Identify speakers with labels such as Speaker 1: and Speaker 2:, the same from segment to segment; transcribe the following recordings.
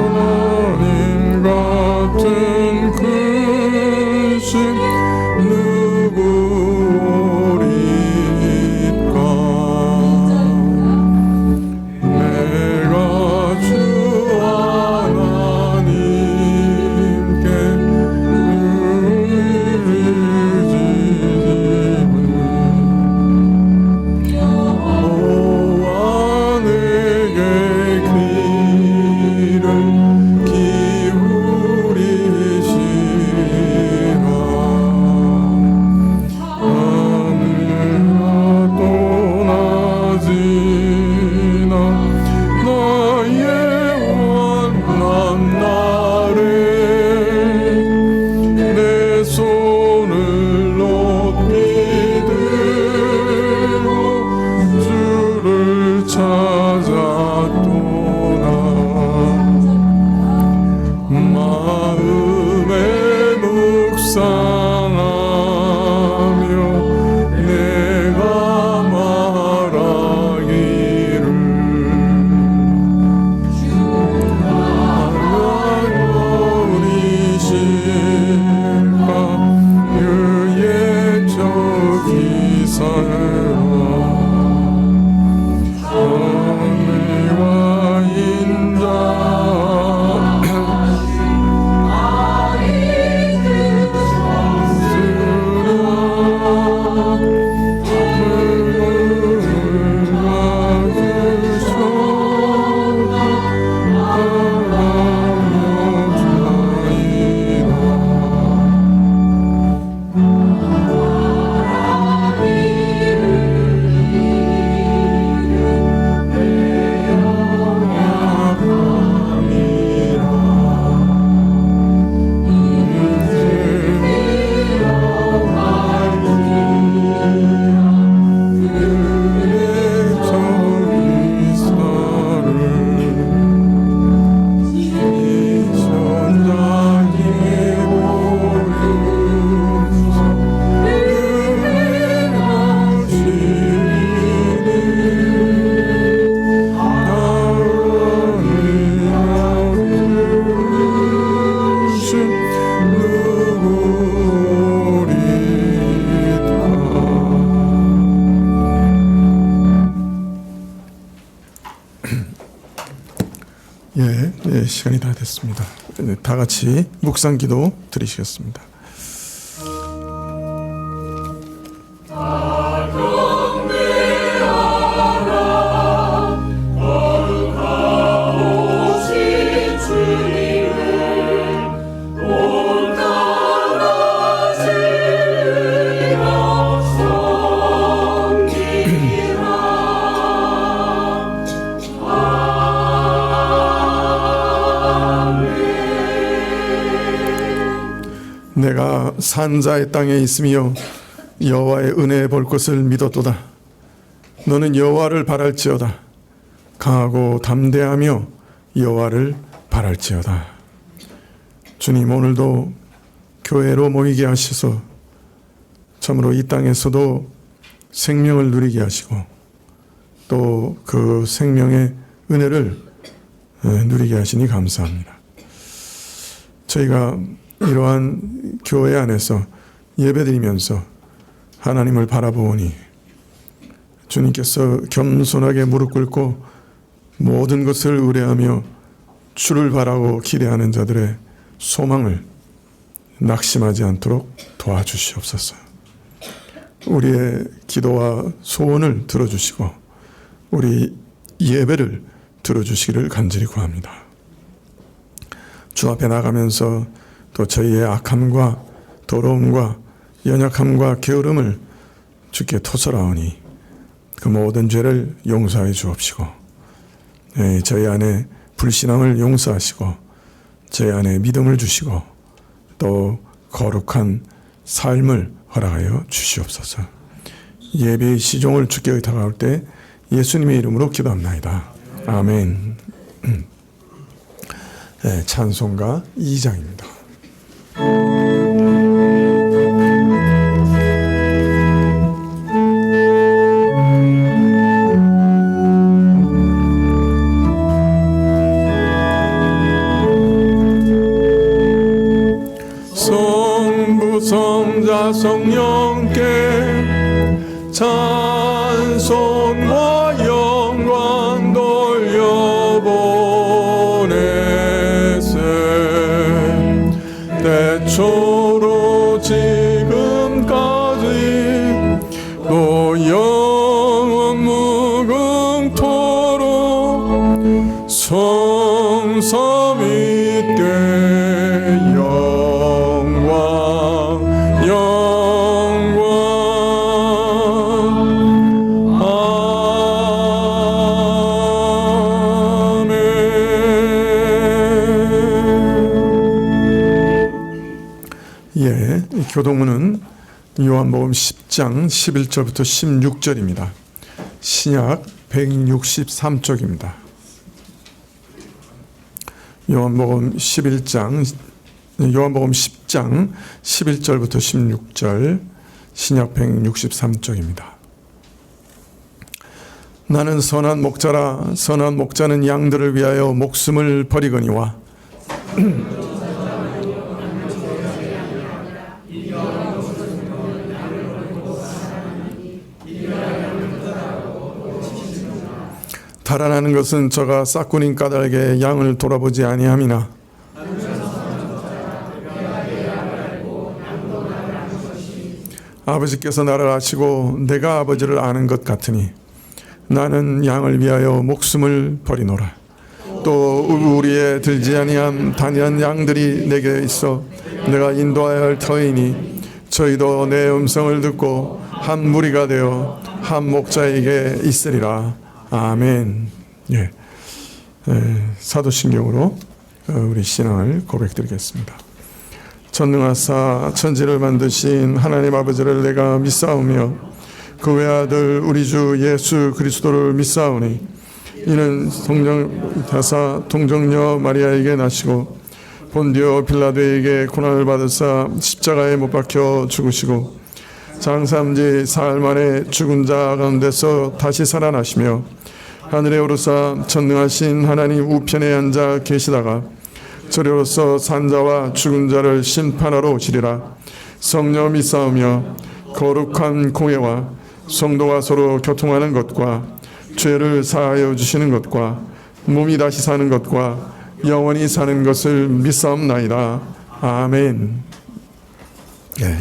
Speaker 1: 하나님 같은 크신 누구리까. 내가 주 하나님께 의지심을 여호와 내게 귀를 기울이시라. 하늘아 떠나지나 나의 원한 날에 내 손을 높이 들고 주를 찾아 떠나 마음에 묵상하며 내가 말하기를 하나님이실까 그의 저기사라. 선미와 인자 시간이 다 됐습니다. 다 같이 묵상기도 드리시겠습니다. 내가 산자의 땅에 있으며 여호와의 은혜 볼 것을 믿었도다. 너는 여호와를 바랄지어다. 강하고 담대하며 여호와를 바랄지어다. 주님, 오늘도 교회로 모이게 하셔서 참으로 이 땅에서도 생명을 누리게 하시고 또 그 생명의 은혜를 누리게 하시니 감사합니다. 저희가 이러한 교회 안에서 예배드리면서 하나님을 바라보니 주님께서 겸손하게 무릎 꿇고 모든 것을 의뢰하며 주를 바라고 기대하는 자들의 소망을 낙심하지 않도록 도와주시옵소서. 우리의 기도와 소원을 들어주시고 우리 예배를 들어주시기를 간절히 구합니다. 주 앞에 나가면서 또 저희의 악함과 더러움과 연약함과 게으름을 주께 토설하오니 그 모든 죄를 용서해 주옵시고 저희 안에 불신앙을 용서하시고 저희 안에 믿음을 주시고 또 거룩한 삶을 허락하여 주시옵소서. 예배의 시종을 주께 의탁할 때 예수님의 이름으로 기도합나이다. 아멘. 찬송가 2장입니다. 보내세 때초로 지금까지 또 영원 무궁토록 성삼 있게 영광 영광 아멘. 예, 이 교동문은 요한복음 10장 11절부터 16절입니다. 신약 163쪽입니다. 요한복음 10장 11절부터 16절, 신약 163쪽입니다. 나는 선한 목자라. 선한 목자는 양들을 위하여 목숨을 버리거니와 달아나는 것은 저가 싹군인 까닭에 양을 돌아보지 아니함이나 아버지께서 나를 아시고 내가 아버지를 아는 것 같으니 나는 양을 위하여 목숨을 버리노라. 또 우리에 들지 아니한 단연한 양들이 내게 있어 내가 인도하여야 할 터이니 저희도 내 음성을 듣고 한 무리가 되어 한 목자에게 있으리라. 아멘. 예. 사도신경으로 우리 신앙을 고백드리겠습니다. 전능하사 천지를 만드신 하나님 아버지를 내가 믿사오며 그 외아들 우리 주 예수 그리스도를 믿사오니 이는 성령타사 동정녀 마리아에게 나시고 본디오 빌라도에게 고난을 받으사 십자가에 못 박혀 죽으시고 장사함지 사흘 만에 죽은 자 가운데서 다시 살아나시며 하늘에 오르사 전능하신 하나님 우편에 앉아 계시다가 저리로서 산자와 죽은 자를 심판하러 오시리라. 성령 믿사오며 거룩한 공회와 성도가 서로 교통하는 것과 죄를 사하여 주시는 것과 몸이 다시 사는 것과 영원히 사는 것을 믿사옵나이다. 아멘. 예,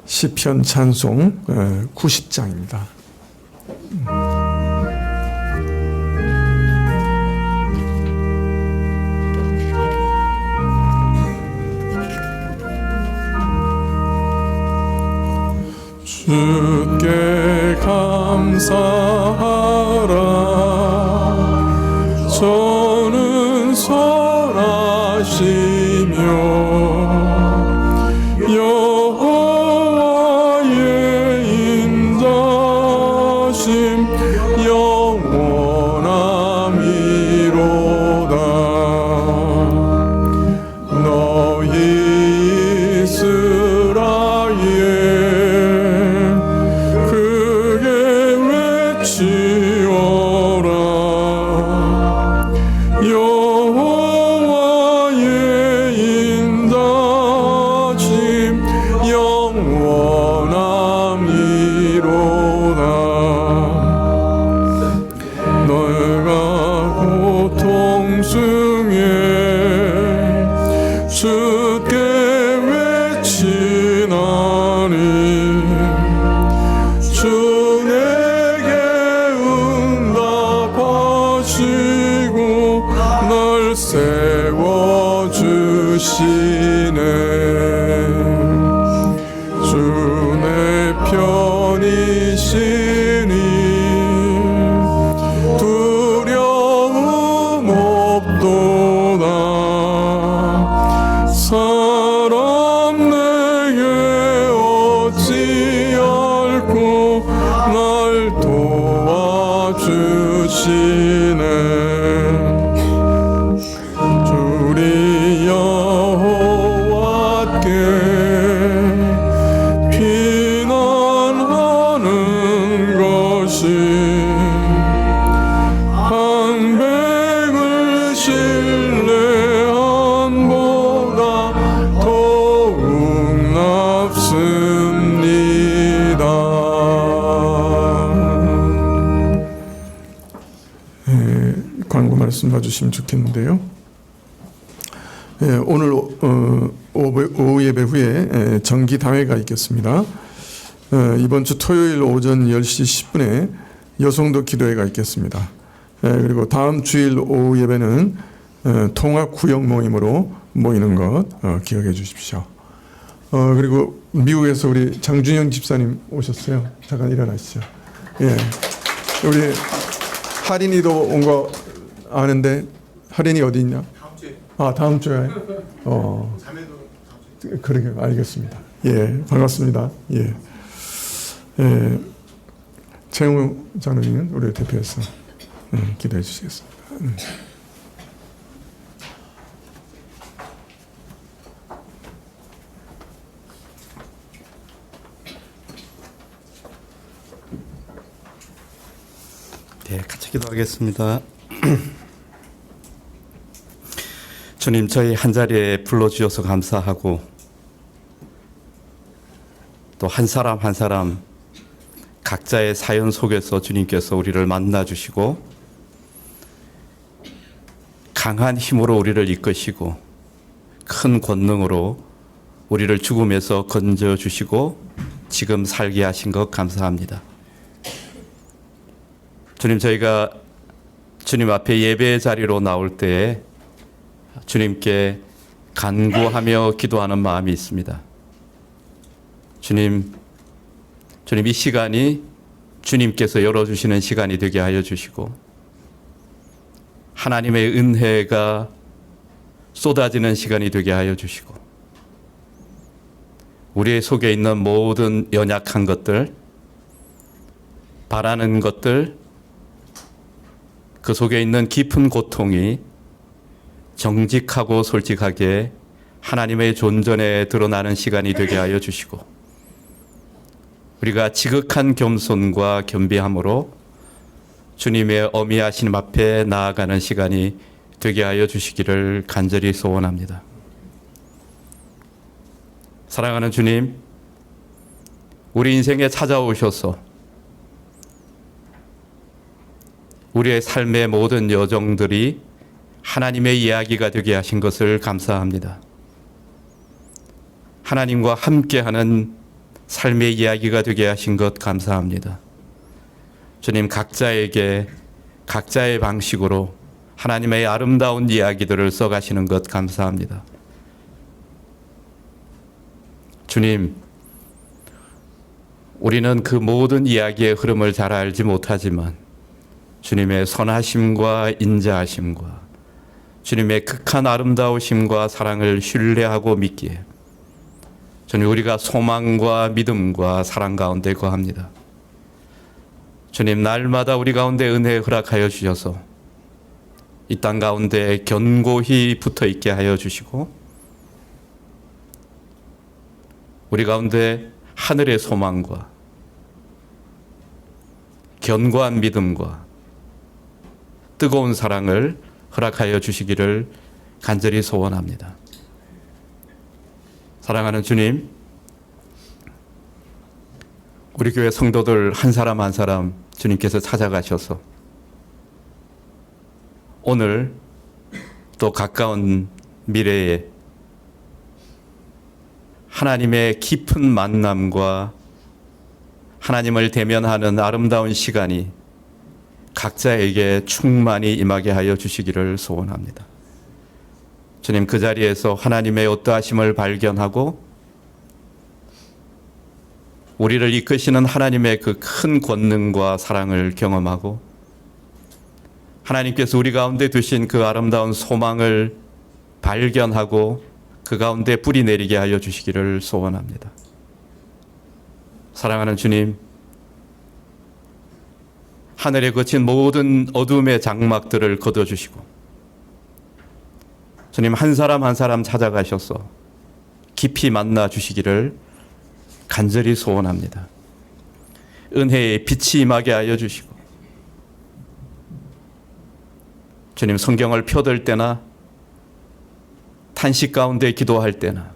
Speaker 1: 시편 찬송 90장입니다. 주께 감사하라. 저는 선하시며 여호와의 인자심 영원함이로다. 너희 이스라엘 주께 외치나니 주 내게 응답하시고 날 세워주시네. 주 내 편이시니 두려움 없도다. 사람 내게 어찌할꼬 날 도와주시네. 주리 여호와께 피난하는 것이 방백을 신뢰함보다 더욱 납습니다. 광고 말씀 봐주시면 좋겠는데요. 오늘 오후 예배 후에 정기 다회가 있겠습니다. 이번 주 토요일 오전 10시 10분에 여성도 기도회가 있겠습니다. 그리고 다음 주일 오후 예배는 통합 구역 모임으로 모이는 것 기억해 주십시오. 그리고 미국에서 우리 장준영 집사님 오셨어요. 잠깐 일어나시죠. 예, 우리 할인이도 온 거 아는데 할인이 어디 있냐? 다음 주에. 다음 주에. 자매도 다음 주에. 그러게 알겠습니다. 예, 반갑습니다. 예. 최영우 장로님은 우리 대표해서 기도해 주시겠습니다.
Speaker 2: 네, 같이 기도하겠습니다. 주님, 저희 한자리에 불러주셔서 감사하고 또 한 사람 한 사람 각자의 사연 속에서 주님께서 우리를 만나주시고 강한 힘으로 우리를 이끄시고 큰 권능으로 우리를 죽음에서 건져주시고 지금 살게 하신 것 감사합니다. 주님, 저희가 주님 앞에 예배의 자리로 나올 때에 주님께 간구하며 기도하는 마음이 있습니다. 주님 이 시간이 주님께서 열어주시는 시간이 되게 하여 주시고 하나님의 은혜가 쏟아지는 시간이 되게 하여 주시고 우리의 속에 있는 모든 연약한 것들, 바라는 것들, 그 속에 있는 깊은 고통이 정직하고 솔직하게 하나님의 존전에 드러나는 시간이 되게 하여 주시고 우리가 지극한 겸손과 겸비함으로 주님의 어미하신 앞에 나아가는 시간이 되게 하여 주시기를 간절히 소원합니다. 사랑하는 주님, 우리 인생에 찾아오셔서 우리의 삶의 모든 여정들이 하나님의 이야기가 되게 하신 것을 감사합니다. 하나님과 함께하는 삶의 이야기가 되게 하신 것 감사합니다. 주님, 각자에게 각자의 방식으로 하나님의 아름다운 이야기들을 써가시는 것 감사합니다. 주님, 우리는 그 모든 이야기의 흐름을 잘 알지 못하지만 주님의 선하심과 인자하심과 주님의 극한 아름다우심과 사랑을 신뢰하고 믿기에 주님, 우리가 소망과 믿음과 사랑 가운데 거합니다. 주님, 날마다 우리 가운데 은혜 허락하여 주셔서 이 땅 가운데 견고히 붙어 있게 하여 주시고 우리 가운데 하늘의 소망과 견고한 믿음과 뜨거운 사랑을 허락하여 주시기를 간절히 소원합니다. 사랑하는 주님, 우리 교회 성도들 한 사람 한 사람 주님께서 찾아가셔서 오늘 또 가까운 미래에 하나님의 깊은 만남과 하나님을 대면하는 아름다운 시간이 각자에게 충만히 임하게 하여 주시기를 소원합니다. 주님, 그 자리에서 하나님의 어떠하심을 발견하고 우리를 이끄시는 하나님의 그 큰 권능과 사랑을 경험하고 하나님께서 우리 가운데 두신 그 아름다운 소망을 발견하고 그 가운데 뿌리 내리게 하여 주시기를 소원합니다. 사랑하는 주님, 하늘에 거친 모든 어둠의 장막들을 걷어주시고 주님, 한 사람 한 사람 찾아가셔서 깊이 만나 주시기를 간절히 소원합니다. 은혜의 빛이 임하게 하여 주시고 주님, 성경을 펴들 때나 탄식 가운데 기도할 때나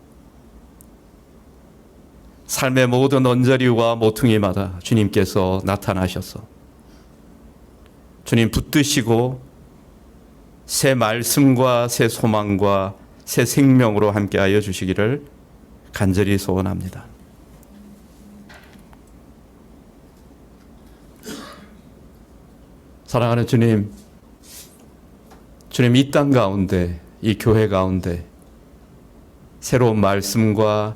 Speaker 2: 삶의 모든 언저리와 모퉁이마다 주님께서 나타나셔서 주님 붙드시고 새 말씀과 새 소망과 새 생명으로 함께하여 주시기를 간절히 소원합니다. 사랑하는 주님, 주님 이 땅 가운데, 이 교회 가운데 새로운 말씀과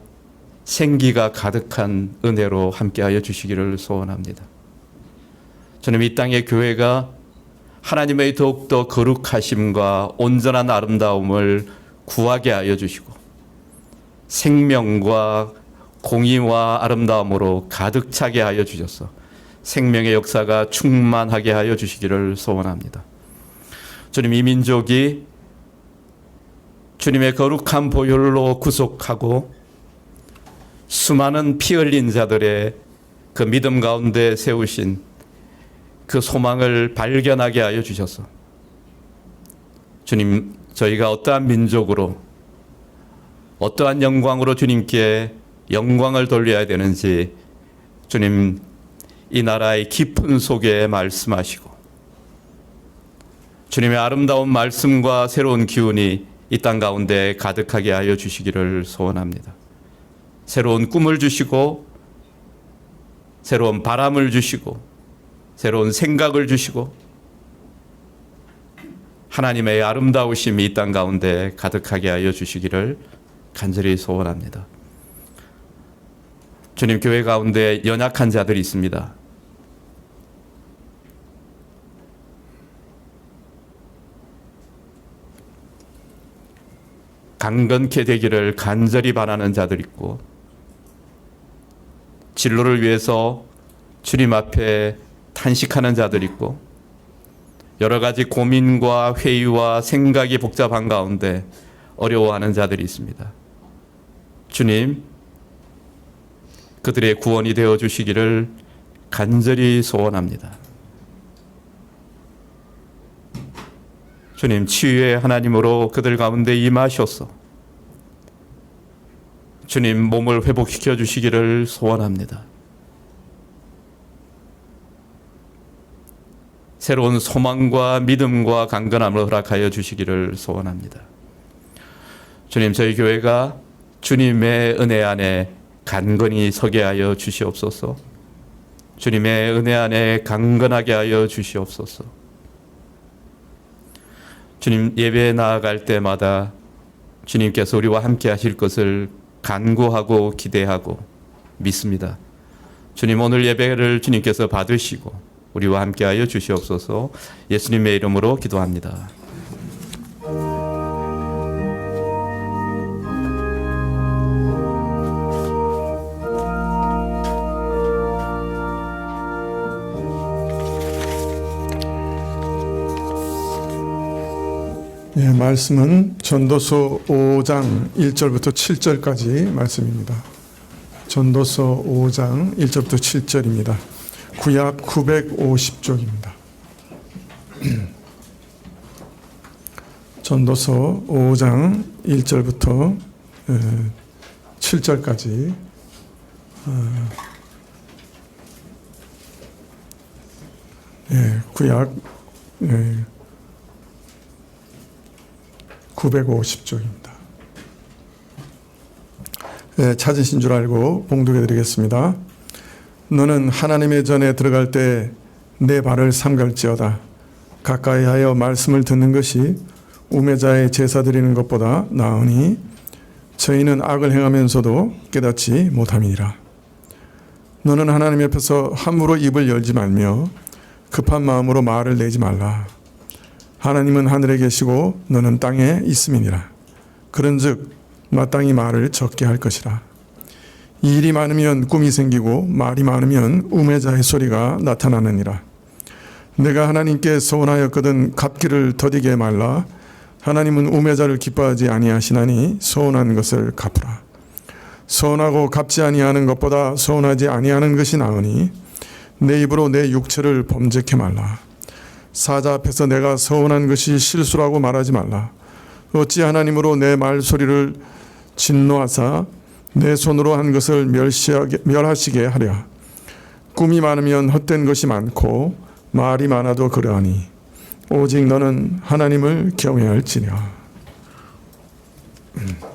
Speaker 2: 생기가 가득한 은혜로 함께하여 주시기를 소원합니다. 주님 이 땅의 교회가 하나님의 더욱더 거룩하심과 온전한 아름다움을 구하게 하여 주시고 생명과 공의와 아름다움으로 가득 차게 하여 주셔서 생명의 역사가 충만하게 하여 주시기를 소원합니다. 주님 이 민족이 주님의 거룩한 보혈로 구속하고 수많은 피 흘린 자들의 그 믿음 가운데 세우신 그 소망을 발견하게 하여 주셔서 주님 저희가 어떠한 민족으로 어떠한 영광으로 주님께 영광을 돌려야 되는지 주님 이 나라의 깊은 속에 말씀하시고 주님의 아름다운 말씀과 새로운 기운이 이 땅 가운데 가득하게 하여 주시기를 소원합니다. 새로운 꿈을 주시고 새로운 바람을 주시고 새로운 생각을 주시고 하나님의 아름다우심이 이 땅 가운데 가득하게 하여 주시기를 간절히 소원합니다. 주님 교회 가운데 연약한 자들이 있습니다. 강건케 되기를 간절히 바라는 자들 있고 진로를 위해서 주님 앞에 탄식하는 자들 있고 여러 가지 고민과 회의와 생각이 복잡한 가운데 어려워하는 자들이 있습니다. 주님 그들의 구원이 되어 주시기를 간절히 소원합니다. 주님 치유의 하나님으로 그들 가운데 임하셔서 주님 몸을 회복시켜 주시기를 소원합니다. 새로운 소망과 믿음과 강건함을 허락하여 주시기를 소원합니다. 주님 저희 교회가 주님의 은혜 안에 간건히 서게 하여 주시옵소서. 주님의 은혜 안에 강건하게 하여 주시옵소서. 주님 예배에 나아갈 때마다 주님께서 우리와 함께 하실 것을 간구하고 기대하고 믿습니다. 주님 오늘 예배를 주님께서 받으시고 우리와 함께 하여 주시옵소서. 예수님의 이름으로 기도합니다.
Speaker 1: 예, 말씀은 전도서 5장 1절부터 7절까지 말씀입니다. 전도서 5장 1절부터 7절입니다. 구약 950쪽입니다. 전도서 5장 1절부터 7절까지 구약 950쪽입니다. 찾으신 줄 알고 봉독해 드리겠습니다. 너는 하나님의 전에 들어갈 때 내 발을 삼갈지어다. 가까이 하여 말씀을 듣는 것이 우매자의 제사 드리는 것보다 나으니 저희는 악을 행하면서도 깨닫지 못함이니라. 너는 하나님 앞에서 함부로 입을 열지 말며 급한 마음으로 말을 내지 말라. 하나님은 하늘에 계시고 너는 땅에 있음이니라. 그런즉 마땅히 말을 적게 할 것이라. 이 일이 많으면 꿈이 생기고 말이 많으면 우매자의 소리가 나타나느니라. 내가 하나님께 서원하였거든 갚기를 더디게 말라. 하나님은 우매자를 기뻐하지 아니하시나니 서원한 것을 갚으라. 서원하고 갚지 아니하는 것보다 서원하지 아니하는 것이 나으니 내 입으로 내 육체를 범죄케 말라. 사자 앞에서 내가 서원한 것이 실수라고 말하지 말라. 어찌 하나님으로 내 말소리를 진노하사 내 손으로 한 것을 멸하시게 하랴. 꿈이 많으면 헛된 것이 많고 말이 많아도 그러하니 오직 너는 하나님을 경외할지니라. 아멘.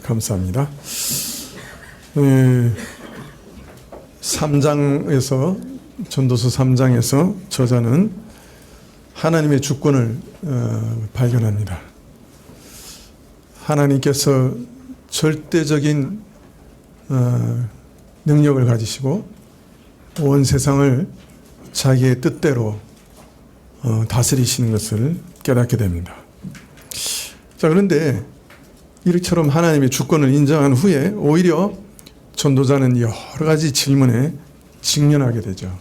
Speaker 1: 감사합니다. 3장에서 전도서 3장에서 저자는 하나님의 주권을 발견합니다. 하나님께서 절대적인 능력을 가지시고 온 세상을 자기의 뜻대로 다스리시는 것을 깨닫게 됩니다. 자, 그런데 이처럼 하나님의 주권을 인정한 후에 오히려 전도자는 여러 가지 질문에 직면하게 되죠.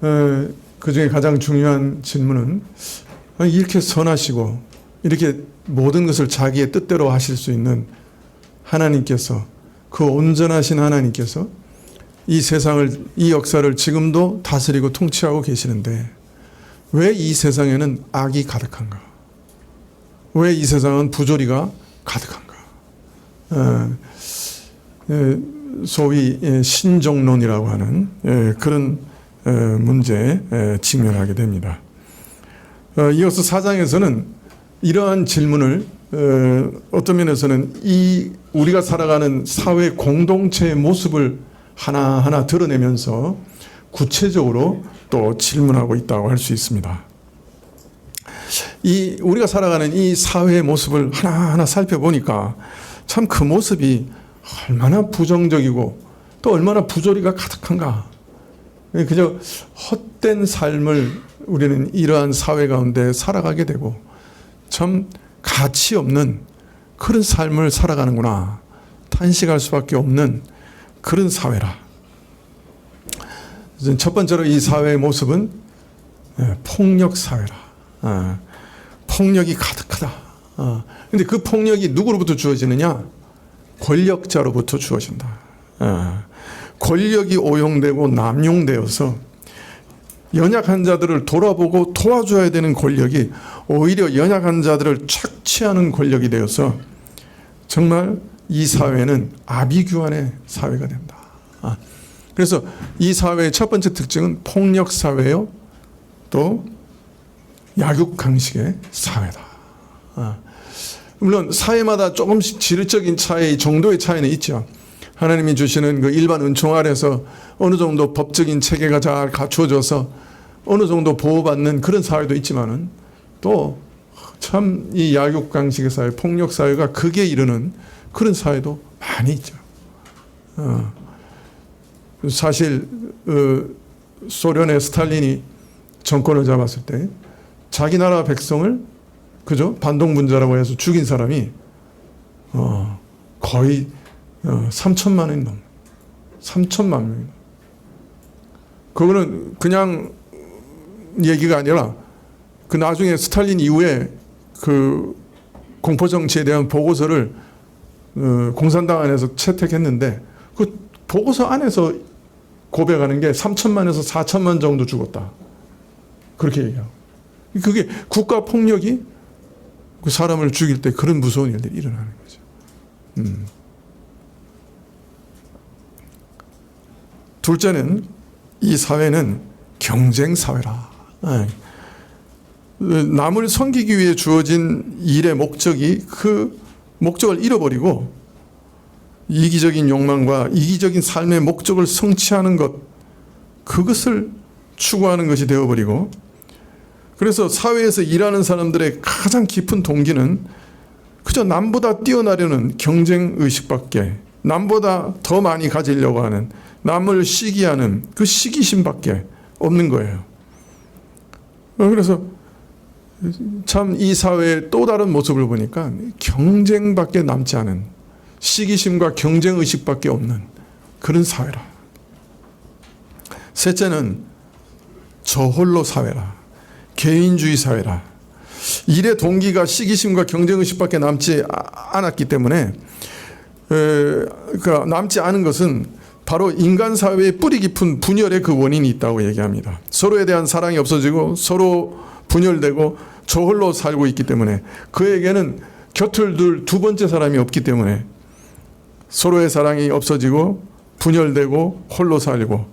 Speaker 1: 그 중에 가장 중요한 질문은 이렇게 선하시고 이렇게 모든 것을 자기의 뜻대로 하실 수 있는 하나님께서, 그 온전하신 하나님께서 이 세상을, 이 역사를 지금도 다스리고 통치하고 계시는데 왜 이 세상에는 악이 가득한가? 왜 이 세상은 부조리가 가득한가? 소위 신종론이라고 하는 그런 문제에 직면하게 됩니다. 이어서 4장에서는 이러한 질문을 어떤 면에서는 이 우리가 살아가는 사회 공동체의 모습을 하나하나 드러내면서 구체적으로 또 질문하고 있다고 할 수 있습니다. 이 우리가 살아가는 이 사회의 모습을 하나하나 살펴보니까 참 그 모습이 얼마나 부정적이고 또 얼마나 부조리가 가득한가. 그저 헛된 삶을 우리는 이러한 사회 가운데 살아가게 되고 참 가치 없는 그런 삶을 살아가는구나. 탄식할 수밖에 없는 그런 사회라. 첫 번째로 이 사회의 모습은 폭력 사회라. 폭력이 가득하다. 근데 그 폭력이 누구로부터 주어지느냐? 권력자로부터 주어진다. 권력이 오용되고 남용되어서 연약한 자들을 돌아보고 도와줘야 되는 권력이 오히려 연약한 자들을 착취하는 권력이 되어서 정말 이 사회는 아비규환의 사회가 된다. 그래서 이 사회의 첫 번째 특징은 폭력 사회요, 또 약육강식의 사회다. 물론 사회마다 조금씩 질적인 차이, 정도의 차이는 있죠. 하나님이 주시는 그 일반 은총 아래서 어느 정도 법적인 체계가 잘 갖추어져서 어느 정도 보호받는 그런 사회도 있지만은 또 참 이 약육강식의 사회, 폭력 사회가 극에 이르는 그런 사회도 많이 있죠. 사실 소련의 스탈린이 정권을 잡았을 때 자기 나라 백성을 그죠? 반동분자라고 해서 죽인 사람이 거의 3천만 명이 넘어. 3천만 명이. 그거는 그냥 얘기가 아니라 그 나중에 스탈린 이후에 그 공포정치에 대한 보고서를 공산당 안에서 채택했는데 그 보고서 안에서 고백하는 게 3천만에서 4천만 정도 죽었다. 그렇게 얘기하고. 그게 국가 폭력이 그 사람을 죽일 때 그런 무서운 일들이 일어나는 거죠. 둘째는 이 사회는 경쟁 사회라. 남을 섬기기 위해 주어진 일의 목적이 그 목적을 잃어버리고 이기적인 욕망과 이기적인 삶의 목적을 성취하는 것, 그것을 추구하는 것이 되어버리고, 그래서 사회에서 일하는 사람들의 가장 깊은 동기는 그저 남보다 뛰어나려는 경쟁의식밖에, 남보다 더 많이 가지려고 하는, 남을 시기하는 그 시기심밖에 없는 거예요. 그래서 참 이 사회의 또 다른 모습을 보니까 경쟁밖에 남지 않은, 시기심과 경쟁의식밖에 없는 그런 사회라. 셋째는 저홀로 사회라. 개인주의 사회라. 일의 동기가 시기심과 경쟁의식밖에 남지 않았기 때문에 남지 않은 것은 바로 인간 사회의 뿌리 깊은 분열의 그 원인이 있다고 얘기합니다. 서로에 대한 사랑이 없어지고 서로 분열되고 저홀로 살고 있기 때문에 그에게는 곁을 둘 두 번째 사람이 없기 때문에 서로의 사랑이 없어지고 분열되고 홀로 살고,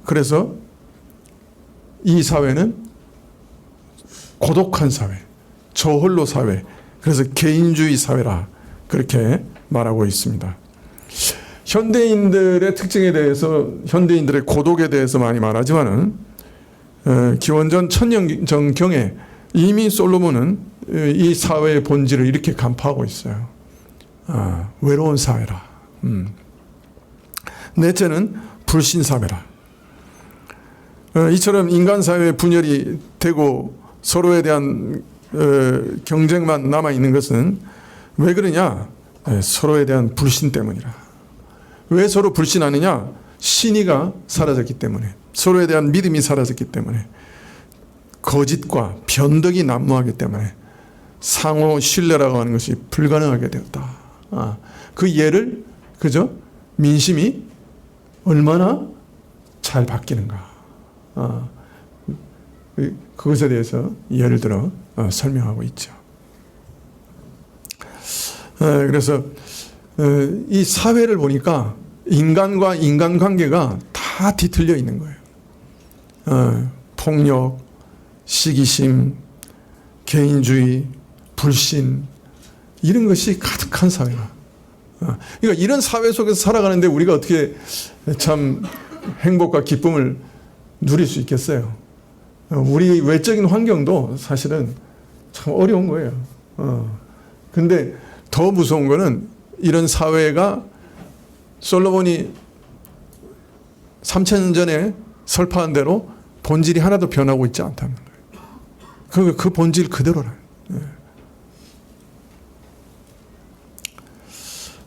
Speaker 1: 그래서 이 사회는 고독한 사회, 저홀로 사회, 그래서 개인주의 사회라 그렇게 말하고 있습니다. 현대인들의 특징에 대해서, 현대인들의 고독에 대해서 많이 말하지만은 기원전 1000년경에 이미 솔로몬은 이 사회의 본질을 이렇게 간파하고 있어요. 외로운 사회라. 넷째는 불신 사회라. 이처럼 인간 사회의 분열이 되고 서로에 대한 경쟁만 남아 있는 것은 왜 그러냐? 서로에 대한 불신 때문이라. 왜 서로 불신하느냐? 신의가 사라졌기 때문에, 서로에 대한 믿음이 사라졌기 때문에, 거짓과 변덕이 난무하기 때문에 상호 신뢰라고 하는 것이 불가능하게 되었다. 그 예를 그저 민심이 얼마나 잘 바뀌는가. 그것에 대해서 예를 들어 설명하고 있죠. 그래서 이 사회를 보니까 인간과 인간관계가 다 뒤틀려 있는 거예요. 폭력, 시기심, 개인주의, 불신, 이런 것이 가득한 사회가. 그러니까 이런 사회 속에서 살아가는데 우리가 어떻게 참 행복과 기쁨을 누릴 수 있겠어요? 우리 외적인 환경도 사실은 참 어려운 거예요. 근데 더 무서운 거는 이런 사회가 솔로몬이 3000년 전에 설파한 대로 본질이 하나도 변하고 있지 않다는 거예요. 그 본질 그대로라.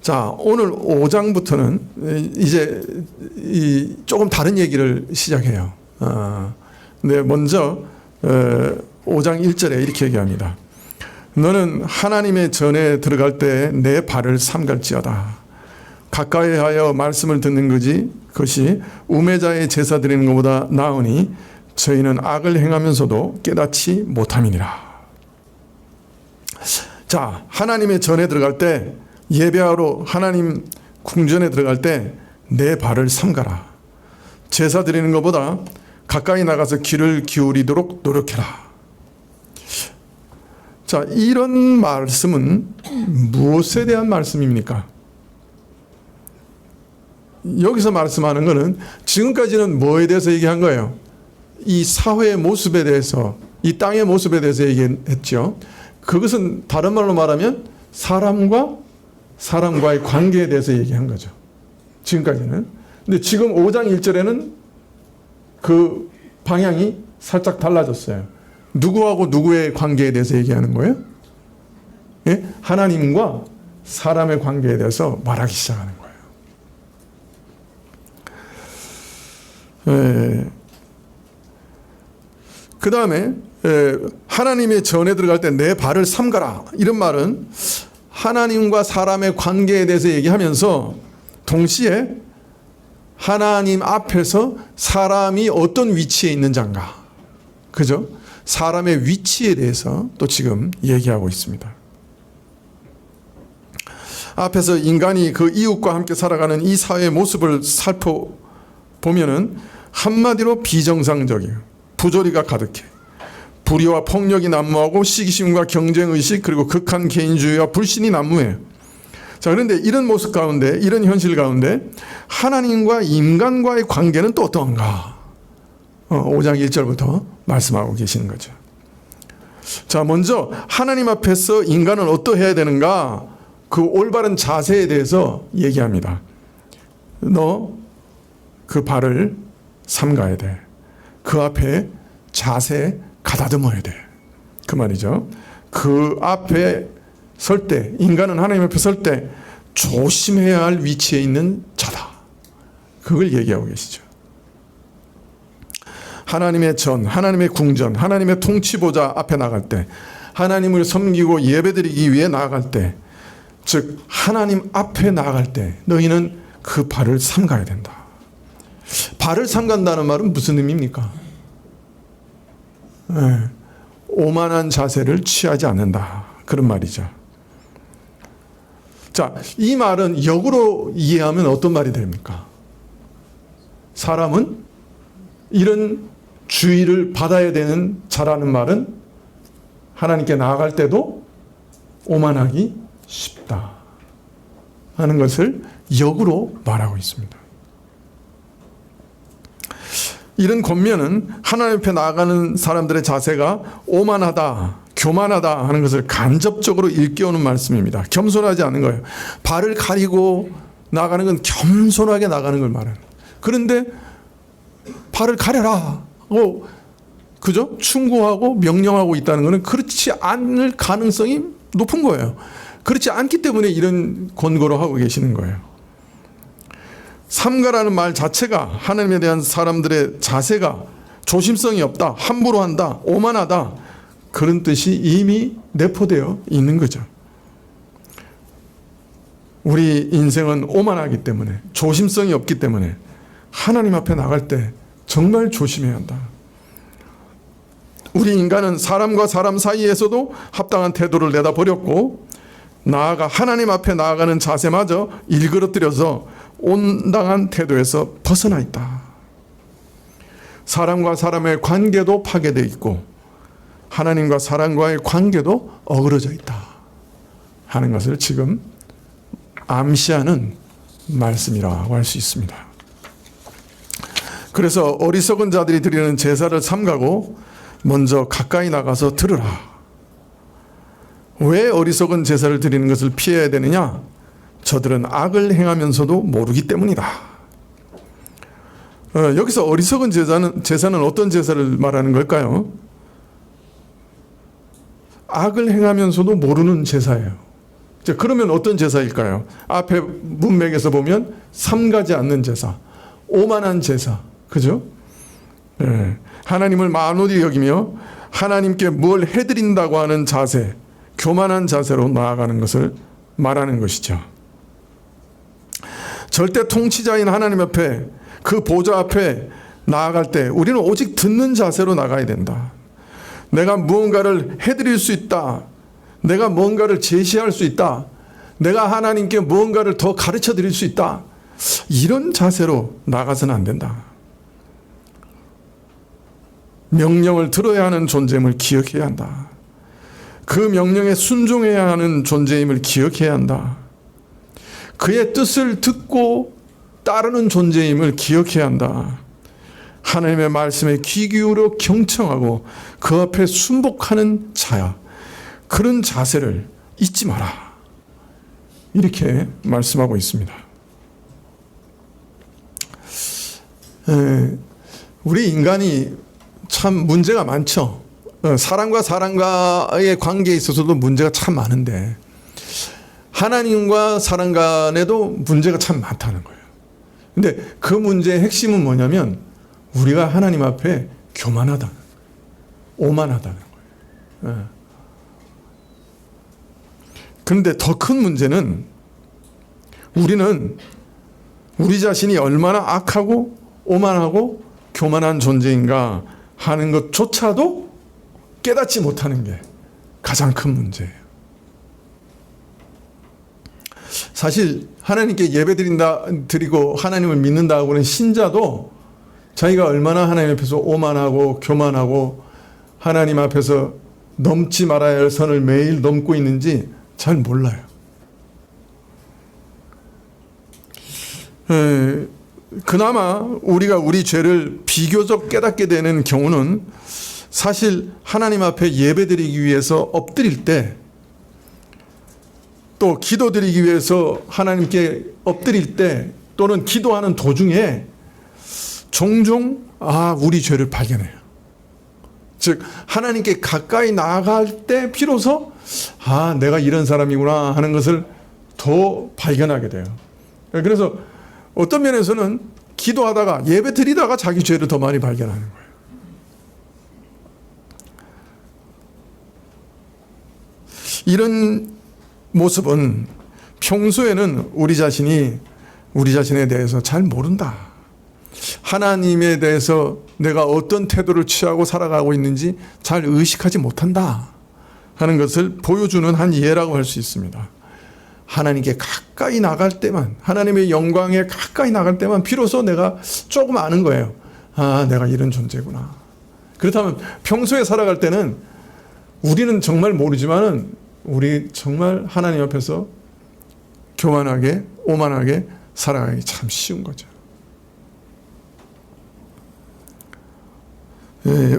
Speaker 1: 자, 오늘 5장부터는 이제 조금 다른 얘기를 시작해요. 근데 먼저 5장 1절에 이렇게 얘기합니다. 너는 하나님의 전에 들어갈 때 내 발을 삼갈지어다. 가까이 하여 말씀을 듣는 것이 우매자의 제사 드리는 것보다 나으니 저희는 악을 행하면서도 깨닫지 못함이니라. 자, 하나님의 전에 들어갈 때, 예배하러 하나님 궁전에 들어갈 때 내 발을 삼가라. 제사 드리는 것보다 가까이 나가서 귀를 기울이도록 노력해라. 자, 이런 말씀은 무엇에 대한 말씀입니까? 여기서 말씀하는 것은 지금까지는 뭐에 대해서 얘기한 거예요? 이 사회의 모습에 대해서, 이 땅의 모습에 대해서 얘기했죠. 그것은 다른 말로 말하면 사람과의 관계에 대해서 얘기한 거죠. 지금까지는. 근데 지금 5장 1절에는 그 방향이 살짝 달라졌어요. 누구하고 누구의 관계에 대해서 얘기하는 거예요? 예? 하나님과 사람의 관계에 대해서 말하기 시작하는 거예요. 그 다음에 하나님의 전에 들어갈 때 내 발을 삼가라. 이런 말은 하나님과 사람의 관계에 대해서 얘기하면서 동시에 하나님 앞에서 사람이 어떤 위치에 있는 자인가, 그죠? 사람의 위치에 대해서 또 지금 얘기하고 있습니다. 앞에서 인간이 그 이웃과 함께 살아가는 이 사회의 모습을 살펴보면은 한마디로 비정상적이에요. 부조리가 가득해. 불의와 폭력이 난무하고 시기심과 경쟁의식, 그리고 극한 개인주의와 불신이 난무해요. 자, 그런데 이런 모습 가운데, 이런 현실 가운데 하나님과 인간과의 관계는 또 어떠한가? 5장 1절부터 말씀하고 계시는 거죠. 자, 먼저 하나님 앞에서 인간은 어떠해야 되는가? 그 올바른 자세에 대해서 얘기합니다. 너 그 발을 삼가야 돼. 그 앞에 자세 가다듬어야 돼. 그 말이죠. 그 앞에 설 때, 인간은 하나님 앞에 설 때 조심해야 할 위치에 있는 자다. 그걸 얘기하고 계시죠. 하나님의 전, 하나님의 궁전, 하나님의 통치보좌 앞에 나갈 때, 하나님을 섬기고 예배드리기 위해 나아갈 때, 즉 하나님 앞에 나아갈 때 너희는 그 발을 삼가야 된다. 발을 삼간다는 말은 무슨 의미입니까? 오만한 자세를 취하지 않는다. 그런 말이죠. 자, 이 말은 역으로 이해하면 어떤 말이 됩니까? 사람은 이런 주의를 받아야 되는 자라는 말은 하나님께 나아갈 때도 오만하기 쉽다 하는 것을 역으로 말하고 있습니다. 이런 권면은 하나님 앞에 나아가는 사람들의 자세가 오만하다, 교만하다 하는 것을 간접적으로 일깨우는 말씀입니다. 겸손하지 않은 거예요. 발을 가리고 나가는 건 겸손하게 나가는 걸 말하는. 그런데 발을 가려라, 그죠? 충고하고 명령하고 있다는 것은 그렇지 않을 가능성이 높은 거예요. 그렇지 않기 때문에 이런 권고를 하고 계시는 거예요. 삼가라는 말 자체가 하나님에 대한 사람들의 자세가 조심성이 없다, 함부로 한다, 오만하다, 그런 뜻이 이미 내포되어 있는 거죠. 우리 인생은 오만하기 때문에, 조심성이 없기 때문에 하나님 앞에 나갈 때 정말 조심해야 한다. 우리 인간은 사람과 사람 사이에서도 합당한 태도를 내다버렸고 나아가 하나님 앞에 나아가는 자세마저 일그러뜨려서 온당한 태도에서 벗어나 있다. 사람과 사람의 관계도 파괴되어 있고 하나님과 사람과의 관계도 어그러져 있다 하는 것을 지금 암시하는 말씀이라고 할 수 있습니다. 그래서 어리석은 자들이 드리는 제사를 삼가고 먼저 가까이 나가서 들으라. 왜 어리석은 제사를 드리는 것을 피해야 되느냐? 저들은 악을 행하면서도 모르기 때문이다. 여기서 어리석은 제사는 어떤 제사를 말하는 걸까요? 악을 행하면서도 모르는 제사예요. 그러면 어떤 제사일까요? 앞에 문맥에서 보면 삼가지 않는 제사, 오만한 제사, 그죠? 하나님을 만홀히 여기며 하나님께 뭘 해드린다고 하는 자세, 교만한 자세로 나아가는 것을 말하는 것이죠. 절대 통치자인 하나님 앞에, 그 보좌 앞에 나아갈 때 우리는 오직 듣는 자세로 나가야 된다. 내가 무언가를 해드릴 수 있다. 내가 뭔가를 제시할 수 있다. 내가 하나님께 무언가를 더 가르쳐 드릴 수 있다. 이런 자세로 나가서는 안 된다. 명령을 들어야 하는 존재임을 기억해야 한다. 그 명령에 순종해야 하는 존재임을 기억해야 한다. 그의 뜻을 듣고 따르는 존재임을 기억해야 한다. 하나님의 말씀에 귀 기울여 경청하고 그 앞에 순복하는 자야. 그런 자세를 잊지 마라. 이렇게 말씀하고 있습니다. 우리 인간이 참 문제가 많죠. 사람과 사람과의 관계에 있어서도 문제가 참 많은데 하나님과 사람 간에도 문제가 참 많다는 거예요. 근데 그 문제의 핵심은 뭐냐면 우리가 하나님 앞에 교만하다, 오만하다는 거예요. 그런데 더 큰 문제는 우리는 우리 자신이 얼마나 악하고 오만하고 교만한 존재인가 하는 것조차도 깨닫지 못하는 게 가장 큰 문제예요. 사실 하나님께 드리고 하나님을 믿는다고 하는 신자도 자기가 얼마나 하나님 앞에서 오만하고 교만하고 하나님 앞에서 넘지 말아야 할 선을 매일 넘고 있는지 잘 몰라요. 그나마 우리가 우리 죄를 비교적 깨닫게 되는 경우는 사실 하나님 앞에 예배드리기 위해서 엎드릴 때, 또 기도드리기 위해서 하나님께 엎드릴 때, 또는 기도하는 도중에 종종 우리 죄를 발견해요. 즉 하나님께 가까이 나아갈 때 비로소 내가 이런 사람이구나 하는 것을 더 발견하게 돼요. 그래서 어떤 면에서는 기도하다가 예배 드리다가 자기 죄를 더 많이 발견하는 거예요. 이런 모습은 평소에는 우리 자신에 대해서 잘 모른다. 하나님에 대해서 내가 어떤 태도를 취하고 살아가고 있는지 잘 의식하지 못한다 하는 것을 보여주는 한 예라고 할 수 있습니다. 하나님께 가까이 나갈 때만, 하나님의 영광에 가까이 나갈 때만 비로소 내가 조금 아는 거예요. 내가 이런 존재구나. 그렇다면 평소에 살아갈 때는 우리는 정말 모르지만은 우리 정말 하나님 앞에서 교만하게, 오만하게 살아가기 참 쉬운 거죠.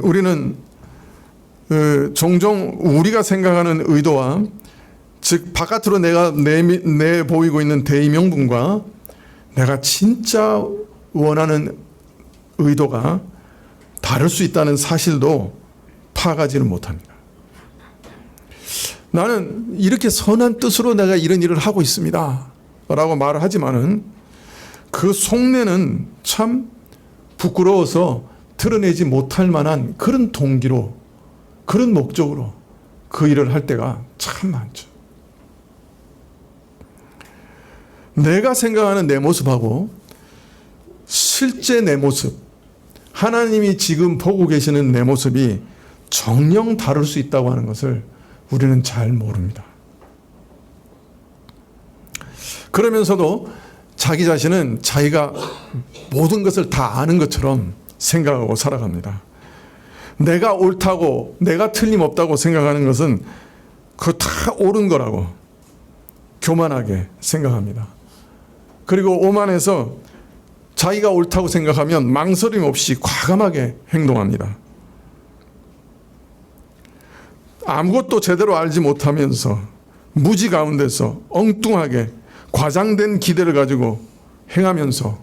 Speaker 1: 우리는 종종 우리가 생각하는 의도와, 즉 바깥으로 내가 내 보이고 있는 대의명분과 내가 진짜 원하는 의도가 다를 수 있다는 사실도 파악하지는 못합니다. 나는 이렇게 선한 뜻으로 내가 이런 일을 하고 있습니다 라고 말을 하지만은 그 속내는 참 부끄러워서 드러내지 못할 만한 그런 동기로, 그런 목적으로 그 일을 할 때가 참 많죠. 내가 생각하는 내 모습하고 실제 내 모습, 하나님이 지금 보고 계시는 내 모습이 정령 다룰 수 있다고 하는 것을 우리는 잘 모릅니다. 그러면서도 자기 자신은 자기가 모든 것을 다 아는 것처럼 생각하고 살아갑니다. 내가 옳다고, 내가 틀림없다고 생각하는 것은 그거 다 옳은 거라고 교만하게 생각합니다. 그리고 오만해서 자기가 옳다고 생각하면 망설임 없이 과감하게 행동합니다. 아무것도 제대로 알지 못하면서 무지 가운데서 엉뚱하게 과장된 기대를 가지고 행하면서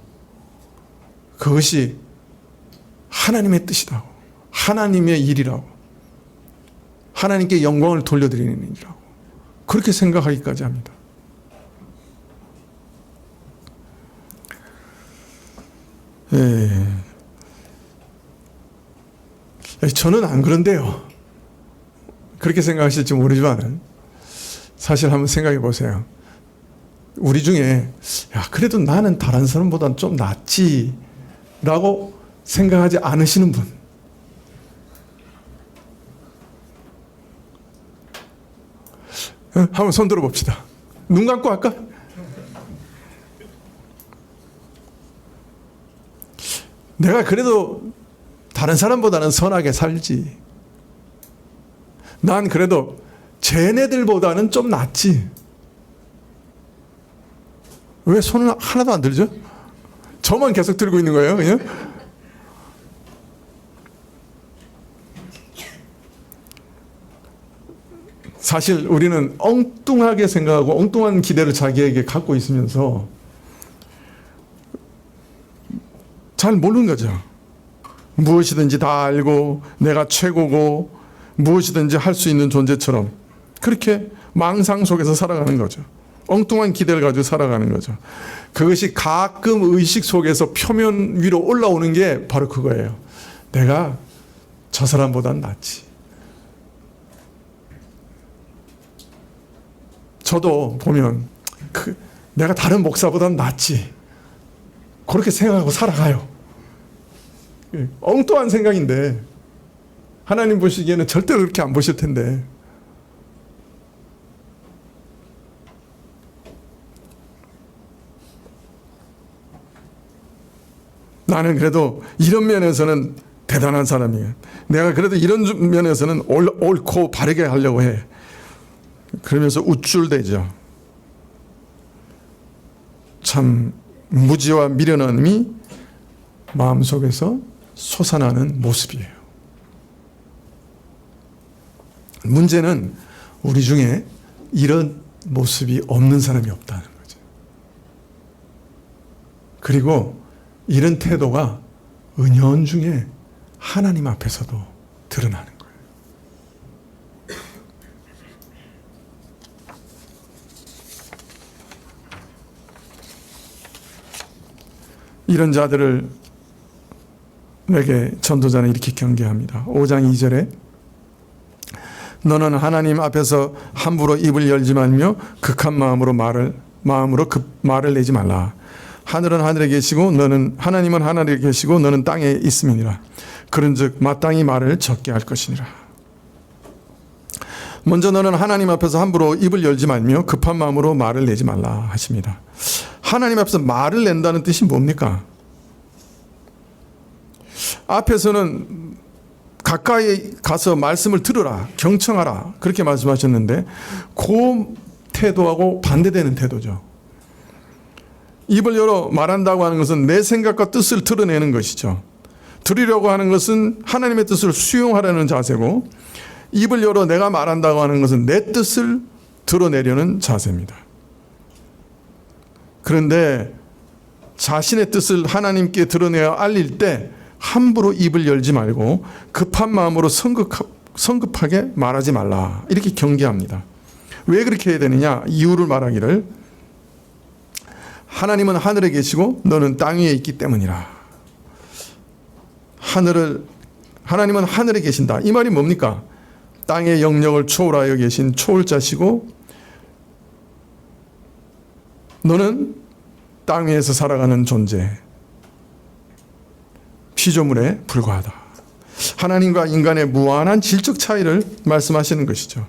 Speaker 1: 그것이 하나님의 뜻이라고, 하나님의 일이라고, 하나님께 영광을 돌려드리는 일이라고 그렇게 생각하기까지 합니다. 저는 안 그런데요. 그렇게 생각하실지 모르지만 사실 한번 생각해 보세요. 우리 중에 그래도 나는 다른 사람보다는 좀 낫지 라고 생각하지 않으시는 분, 한번 손 들어 봅시다. 눈 감고 할까? 내가 그래도 다른 사람보다는 선하게 살지, 난 그래도 쟤네들보다는 좀 낫지. 왜 손을 하나도 안 들죠? 저만 계속 들고 있는 거예요, 그냥? 사실 우리는 엉뚱하게 생각하고 엉뚱한 기대를 자기에게 갖고 있으면서 잘 모르는 거죠. 무엇이든지 다 알고 내가 최고고 무엇이든지 할 수 있는 존재처럼 그렇게 망상 속에서 살아가는 거죠. 엉뚱한 기대를 가지고 살아가는 거죠. 그것이 가끔 의식 속에서 표면 위로 올라오는 게 바로 그거예요. 내가 저 사람보단 낫지. 저도 보면 내가 다른 목사보단 낫지. 그렇게 생각하고 살아가요. 엉뚱한 생각인데 하나님 보시기에는 절대로 그렇게 안 보실 텐데. 나는 그래도 이런 면에서는 대단한 사람이에요. 내가 그래도 이런 면에서는 옳고 바르게 하려고 해. 그러면서 우쭐대죠. 참 무지와 미련함이 마음속에서 솟아나는 모습이에요. 문제는 우리 중에 이런 모습이 없는 사람이 없다는 거죠. 그리고 이런 태도가 은연중에 하나님 앞에서도 드러나는 거예요. 이런 자들을 내게 전도자는 이렇게 경계합니다. 5장 2절에 너는 하나님 앞에서 함부로 입을 열지 말며 극한 마음으로 말을 내지 말라. 하늘은 하늘에 계시고 하나님은 하늘에 계시고 너는 땅에 있음이니라. 그런즉 마땅히 말을 적게 할 것이니라. 먼저 너는 하나님 앞에서 함부로 입을 열지 말며 급한 마음으로 말을 내지 말라 하십니다. 하나님 앞에서 말을 낸다는 뜻이 뭡니까? 앞에서는 가까이 가서 말씀을 들으라, 경청하라 그렇게 말씀하셨는데 그 태도하고 반대되는 태도죠. 입을 열어 말한다고 하는 것은 내 생각과 뜻을 드러내는 것이죠. 들으려고 하는 것은 하나님의 뜻을 수용하려는 자세고, 입을 열어 내가 말한다고 하는 것은 내 뜻을 드러내려는 자세입니다. 그런데 자신의 뜻을 하나님께 드러내어 알릴 때 함부로 입을 열지 말고 급한 마음으로 성급하게 말하지 말라 이렇게 경계합니다. 왜 그렇게 해야 되느냐? 이유를 말하기를 하나님은 하늘에 계시고 너는 땅 위에 있기 때문이라. 하나님은 하늘에 계신다. 이 말이 뭡니까? 땅의 영역을 초월하여 계신 초월자시고 너는 땅 위에서 살아가는 존재, 피조물에 불과하다. 하나님과 인간의 무한한 질적 차이를 말씀하시는 것이죠.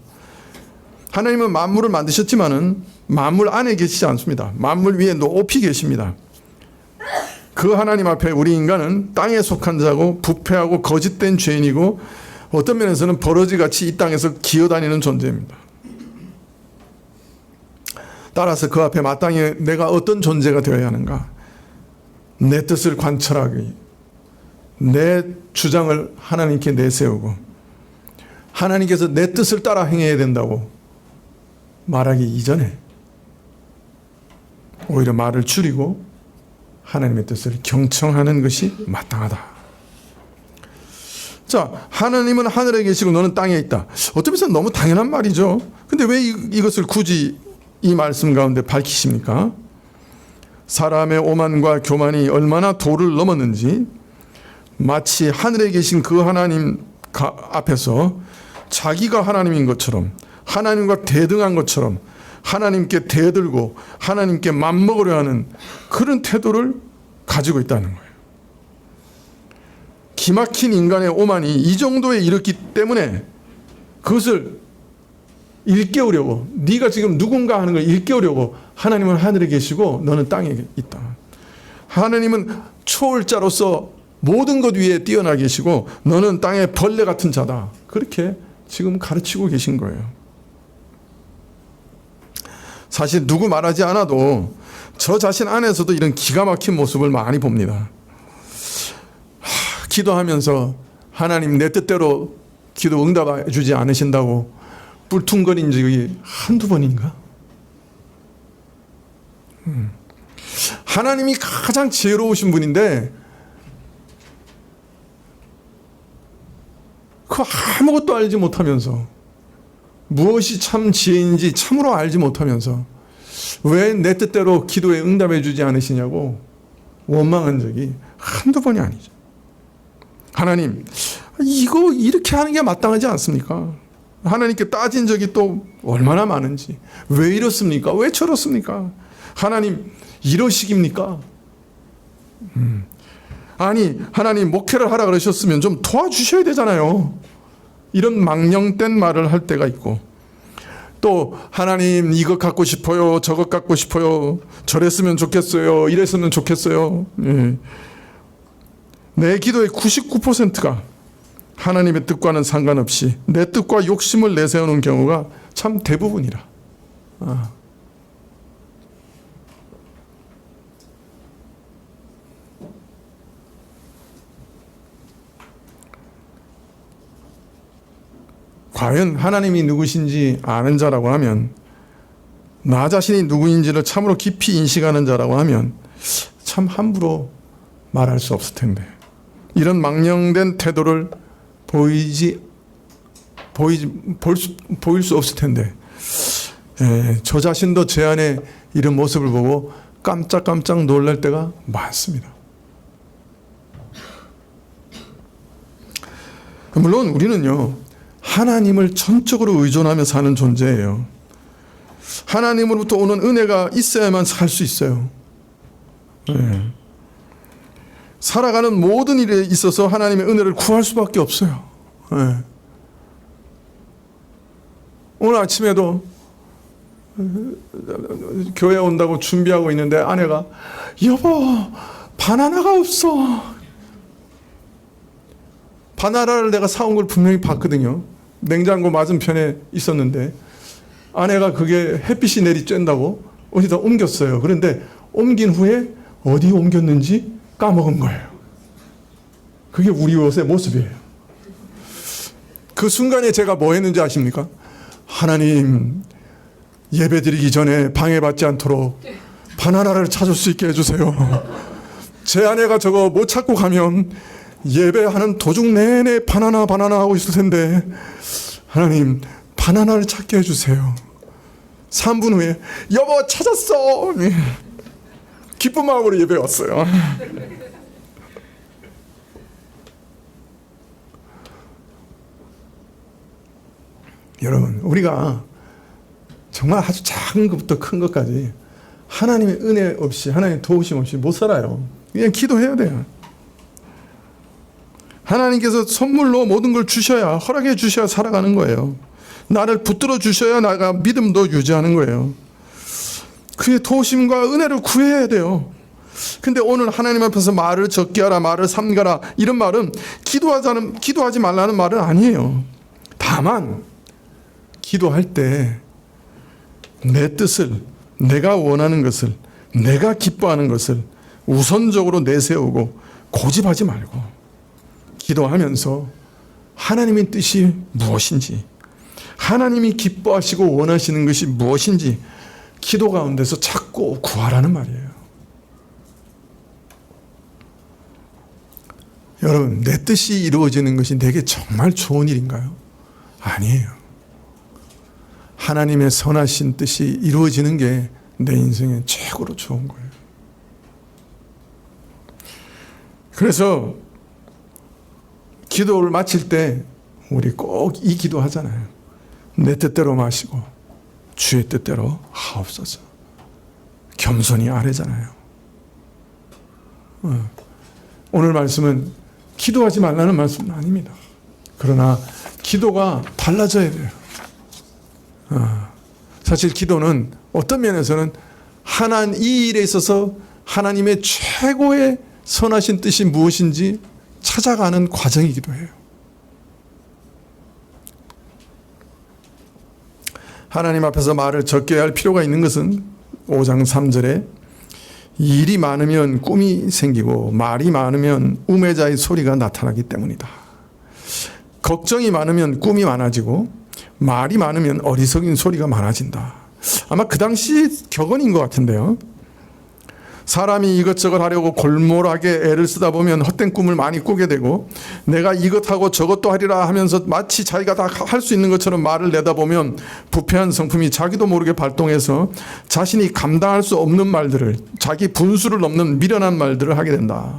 Speaker 1: 하나님은 만물을 만드셨지만은 만물 안에 계시지 않습니다. 만물 위에 높이 계십니다. 그 하나님 앞에 우리 인간은 땅에 속한 자고 부패하고 거짓된 죄인이고 어떤 면에서는 버러지같이 이 땅에서 기어다니는 존재입니다. 따라서 그 앞에 마땅히 내가 어떤 존재가 되어야 하는가? 내 뜻을 관철하기, 내 주장을 하나님께 내세우고 하나님께서 내 뜻을 따라 행해야 된다고 말하기 이전에 오히려 말을 줄이고 하나님의 뜻을 경청하는 것이 마땅하다. 자, 하나님은 하늘에 계시고 너는 땅에 있다. 어떤 면에서 너무 당연한 말이죠. 근데 왜 이것을 굳이 이 말씀 가운데 밝히십니까? 사람의 오만과 교만이 얼마나 도를 넘었는지 마치 하늘에 계신 그 하나님 앞에서 자기가 하나님인 것처럼 하나님과 대등한 것처럼 하나님께 대들고 하나님께 맘먹으려 하는 그런 태도를 가지고 있다는 거예요. 기막힌 인간의 오만이 이 정도에 이르기 때문에 그것을 일깨우려고, 네가 지금 누군가 하는 걸 일깨우려고 하나님은 하늘에 계시고 너는 땅에 있다. 하나님은 초월자로서 모든 것 위에 뛰어나 계시고 너는 땅의 벌레 같은 자다. 그렇게 지금 가르치고 계신 거예요. 사실 누구 말하지 않아도 저 자신 안에서도 이런 기가 막힌 모습을 많이 봅니다. 기도하면서 하나님 내 뜻대로 기도 응답해 주지 않으신다고 뿔퉁거린 적이 한두 번인가? 하나님이 가장 지혜로우신 분인데 그 아무것도 알지 못하면서 무엇이 참 지혜인지 참으로 알지 못하면서 왜 내 뜻대로 기도에 응답해 주지 않으시냐고 원망한 적이 한두 번이 아니죠. 하나님, 이거 이렇게 하는 게 마땅하지 않습니까? 하나님께 따진 적이 또 얼마나 많은지. 왜 이렇습니까? 왜 저렇습니까? 하나님, 이러식입니까? 아니, 하나님 목회를 하라 그러셨으면 좀 도와주셔야 되잖아요. 이런 망령된 말을 할 때가 있고, 또 하나님 이것 갖고 싶어요, 저것 갖고 싶어요, 저랬으면 좋겠어요, 이랬으면 좋겠어요. 내 기도의 99%가 하나님의 뜻과는 상관없이 내 뜻과 욕심을 내세우는 경우가 참 대부분이라. 과연 하나님이 누구신지 아는 자라고 하면, 나 자신이 누구인지를 참으로 깊이 인식하는 자라고 하면 참 함부로 말할 수 없을 텐데, 이런 망령된 태도를 보일 수 없을 텐데, 저 자신도 제 안에 이런 모습을 보고 깜짝깜짝 놀랄 때가 많습니다. 물론 우리는요, 하나님을 전적으로 의존하며 사는 존재예요. 하나님으로부터 오는 은혜가 있어야만 살 수 있어요. 살아가는 모든 일에 있어서 하나님의 은혜를 구할 수밖에 없어요. 오늘 아침에도 교회 온다고 준비하고 있는데 아내가, 여보, 바나나가 없어. 바나나를 내가 사온 걸 분명히 봤거든요. 냉장고 맞은편에 있었는데 아내가 그게 햇빛이 내리쬐다고 어디다 옮겼어요. 그런데 옮긴 후에 어디 옮겼는지 까먹은 거예요. 그게 우리 옷의 모습이에요. 그 순간에 제가 뭐 했는지 아십니까? 하나님, 예배드리기 전에 방해받지 않도록 바나나를 찾을 수 있게 해주세요. 제 아내가 저거 못 찾고 가면 예배하는 도중 내내 바나나 하고 있을 텐데, 하나님 바나나를 찾게 해주세요. 3분 후에 여보 찾았어. 기쁜 마음으로 예배 왔어요. 여러분, 우리가 정말 아주 작은 것부터 큰 것까지 하나님의 은혜 없이, 하나님의 도우심 없이 못 살아요. 그냥 기도해야 돼요. 하나님께서 선물로 모든 걸 주셔야, 허락해 주셔야 살아가는 거예요. 나를 붙들어 주셔야 나가 믿음도 유지하는 거예요. 그의 도심과 은혜를 구해야 돼요. 근데 오늘 하나님 앞에서 말을 적게 하라, 말을 삼가라, 이런 말은 기도하지 말라는 말은 아니에요. 다만 기도할 때 내 뜻을, 내가 원하는 것을, 내가 기뻐하는 것을 우선적으로 내세우고 고집하지 말고, 기도하면서 하나님의 뜻이 무엇인지, 하나님이 기뻐하시고 원하시는 것이 무엇인지 기도 가운데서 찾고 구하라는 말이에요. 여러분, 내 뜻이 이루어지는 것이 내게 정말 좋은 일인가요? 아니에요. 하나님의 선하신 뜻이 이루어지는 게 내 인생에 최고로 좋은 거예요. 그래서 기도를 마칠 때 우리 꼭 이 기도 하잖아요. 내 뜻대로 마시고 주의 뜻대로 하옵소서. 겸손히 아뢰잖아요. 오늘 말씀은 기도하지 말라는 말씀은 아닙니다. 그러나 기도가 달라져야 돼요. 사실 기도는 어떤 면에서는 이 일에 있어서 하나님의 최고의 선하신 뜻이 무엇인지 찾아가는 과정이기도 해요. 하나님 앞에서 말을 적게 할 필요가 있는 것은 5장 3절에 일이 많으면 꿈이 생기고 말이 많으면 우매자의 소리가 나타나기 때문이다. 걱정이 많으면 꿈이 많아지고 말이 많으면 어리석인 소리가 많아진다. 아마 그 당시 격언인 것 같은데요. 사람이 이것저것 하려고 골몰하게 애를 쓰다 보면 헛된 꿈을 많이 꾸게 되고, 내가 이것하고 저것도 하리라 하면서 마치 자기가 다 할 수 있는 것처럼 말을 내다 보면 부패한 성품이 자기도 모르게 발동해서 자신이 감당할 수 없는 말들을, 자기 분수를 넘는 미련한 말들을 하게 된다.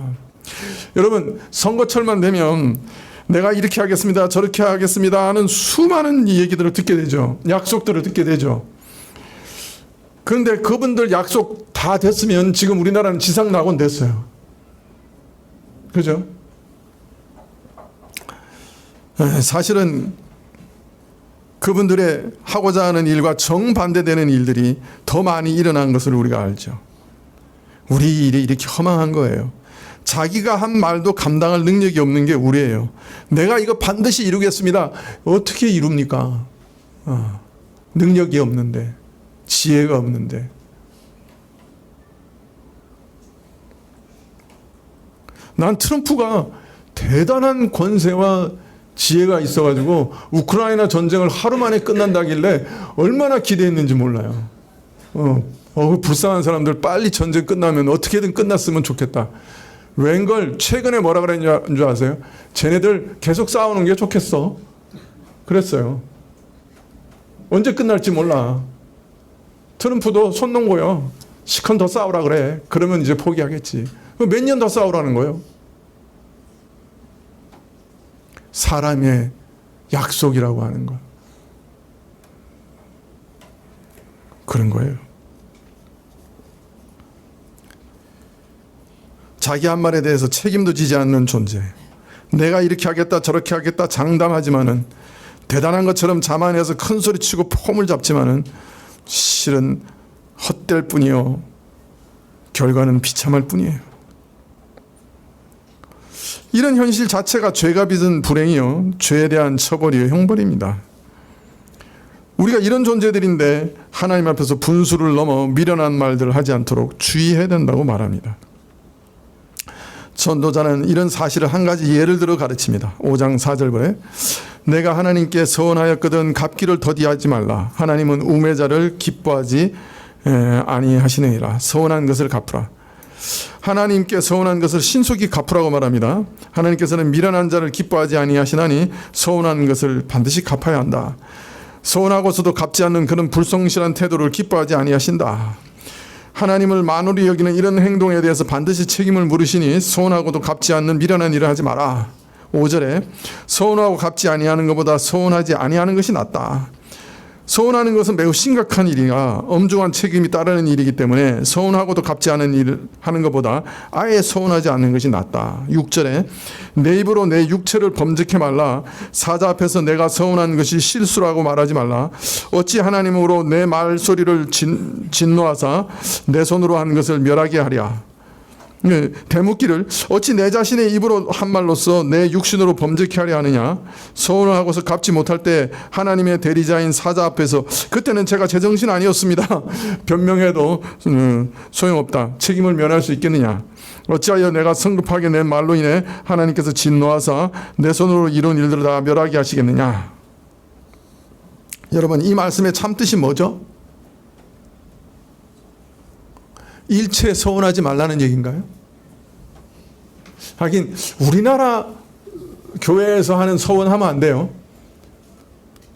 Speaker 1: 여러분, 선거철만 되면 내가 이렇게 하겠습니다, 저렇게 하겠습니다 하는 수많은 얘기들을 듣게 되죠. 약속들을 듣게 되죠. 그런데 그분들 약속 다 됐으면 지금 우리나라는 지상낙원 됐어요. 그죠? 사실은 그분들의 하고자 하는 일과 정반대되는 일들이 더 많이 일어난 것을 우리가 알죠. 우리 일이 이렇게 허망한 거예요. 자기가 한 말도 감당할 능력이 없는 게 우리예요. 내가 이거 반드시 이루겠습니다. 어떻게 이룹니까? 능력이 없는데, 지혜가 없는데. 난 트럼프가 대단한 권세와 지혜가 있어가지고 우크라이나 전쟁을 하루 만에 끝난다길래 얼마나 기대했는지 몰라요. 불쌍한 사람들 빨리 전쟁 끝나면 어떻게든 끝났으면 좋겠다. 웬걸 최근에 뭐라 그랬는 줄 아세요? 쟤네들 계속 싸우는 게 좋겠어. 그랬어요. 언제 끝날지 몰라. 트럼프도 손 놓고요. 시컨 더 싸우라 그래. 그러면 이제 포기하겠지. 몇 년 더 싸우라는 거예요? 사람의 약속이라고 하는 거. 그런 거예요. 자기 한 말에 대해서 책임도 지지 않는 존재. 내가 이렇게 하겠다 저렇게 하겠다 장담하지만은, 대단한 것처럼 자만해서 큰 소리 치고 폼을 잡지만은 실은 헛될 뿐이요, 결과는 비참할 뿐이에요. 이런 현실 자체가 죄가 빚은 불행이요, 죄에 대한 처벌이요, 형벌입니다. 우리가 이런 존재들인데 하나님 앞에서 분수를 넘어 미련한 말들을 하지 않도록 주의해야 된다고 말합니다. 전도자는 이런 사실을 한 가지 예를 들어 가르칩니다. 5장 4절에 내가 하나님께 서원하였거든 갚기를 더디하지 말라. 하나님은 우매자를 기뻐하지 아니하시느니라. 서원한 것을 갚으라. 하나님께 서원한 것을 신속히 갚으라고 말합니다. 하나님께서는 미련한 자를 기뻐하지 아니하시나니 서원한 것을 반드시 갚아야 한다. 서원하고서도 갚지 않는 그런 불성실한 태도를 기뻐하지 아니하신다. 하나님을 만홀히 여기는 이런 행동에 대해서 반드시 책임을 물으시니 서운하고도 갚지 않는 미련한 일을 하지 마라. 5절에 서운하고 갚지 아니하는 것보다 서운하지 아니하는 것이 낫다. 서운하는 것은 매우 심각한 일이야 엄중한 책임이 따르는 일이기 때문에 서운하고도 갚지 않은 일을 하는 것보다 아예 서운하지 않는 것이 낫다. 6절에 내 입으로 내 육체를 범죄케 말라. 사자 앞에서 내가 서운한 것이 실수라고 말하지 말라. 어찌 하나님으로 내 말소리를 진노하사 내 손으로 한 것을 멸하게 하랴. 대묻기를 어찌 내 자신의 입으로 한 말로써 내 육신으로 범죄케 하려 하느냐. 서운을 하고서 갚지 못할 때 하나님의 대리자인 사자 앞에서 그때는 제가 제정신 아니었습니다 변명해도 소용없다. 책임을 면할 수 있겠느냐. 어찌하여 내가 성급하게 낸 말로 인해 하나님께서 진노하사 내 손으로 이룬 일들을 다 멸하게 하시겠느냐. 여러분, 이 말씀의 참뜻이 뭐죠? 일체 서운하지 말라는 얘기인가요? 하긴 우리나라 교회에서 하는 서원하면 안 돼요.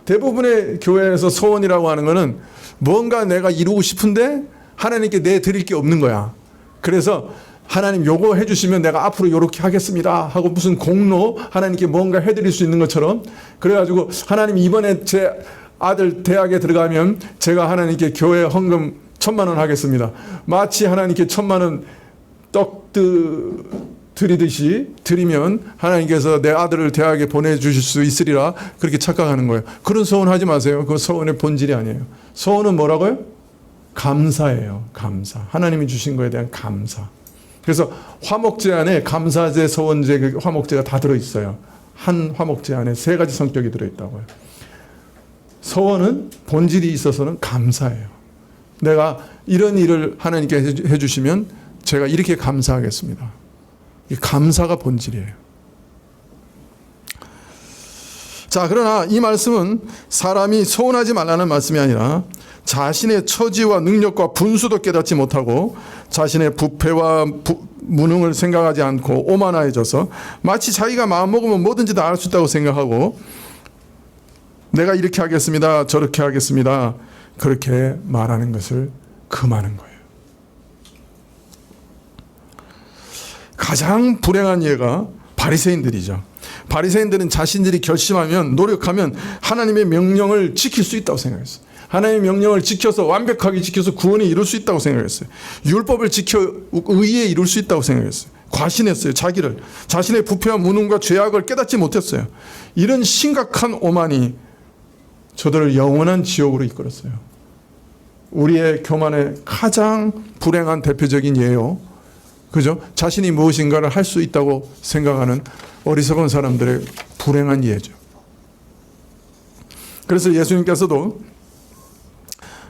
Speaker 1: 대부분의 교회에서 서원이라고 하는 거는 뭔가 내가 이루고 싶은데 하나님께 내드릴 게 없는 거야. 그래서 하나님 요거 해주시면 내가 앞으로 요렇게 하겠습니다 하고 무슨 공로 하나님께 뭔가 해드릴 수 있는 것처럼, 그래가지고 하나님 이번에 제 아들 대학에 들어가면 제가 하나님께 교회 헌금 1,000,000원 하겠습니다. 마치 하나님께 1,000,000원 떡 드리듯이 드리면 하나님께서 내 아들을 대학에 보내주실 수 있으리라 그렇게 착각하는 거예요. 그런 서운하지 마세요. 그 서운의 본질이 아니에요. 서운은 뭐라고요? 감사예요. 감사. 하나님이 주신 거에 대한 감사. 그래서 화목제 안에 감사제, 서원제, 그 화목제가 다 들어있어요. 한 화목제 안에 3가지 성격이 들어있다고요. 서원은 본질이 있어서는 감사예요. 내가 이런 일을 하나님께 해주시면 제가 이렇게 감사하겠습니다. 이 감사가 본질이에요. 자, 그러나 이 말씀은 사람이 서운하지 말라는 말씀이 아니라 자신의 처지와 능력과 분수도 깨닫지 못하고 자신의 부패와 무능을 생각하지 않고 오만해져서 마치 자기가 마음먹으면 뭐든지 다 할 수 있다고 생각하고 내가 이렇게 하겠습니다, 저렇게 하겠습니다, 그렇게 말하는 것을 금하는 거예요. 가장 불행한 예가 바리새인들이죠. 바리새인들은 자신들이 결심하면, 노력하면 하나님의 명령을 지킬 수 있다고 생각했어요. 하나님의 명령을 지켜서 완벽하게 지켜서 구원에 이룰 수 있다고 생각했어요. 율법을 지켜 의에 이룰 수 있다고 생각했어요. 과신했어요. 자신의 부패와 무능과 죄악을 깨닫지 못했어요. 이런 심각한 오만이 저들을 영원한 지옥으로 이끌었어요. 우리의 교만의 가장 불행한 대표적인 예요. 그죠? 자신이 무엇인가를 할 수 있다고 생각하는 어리석은 사람들의 불행한 예죠. 그래서 예수님께서도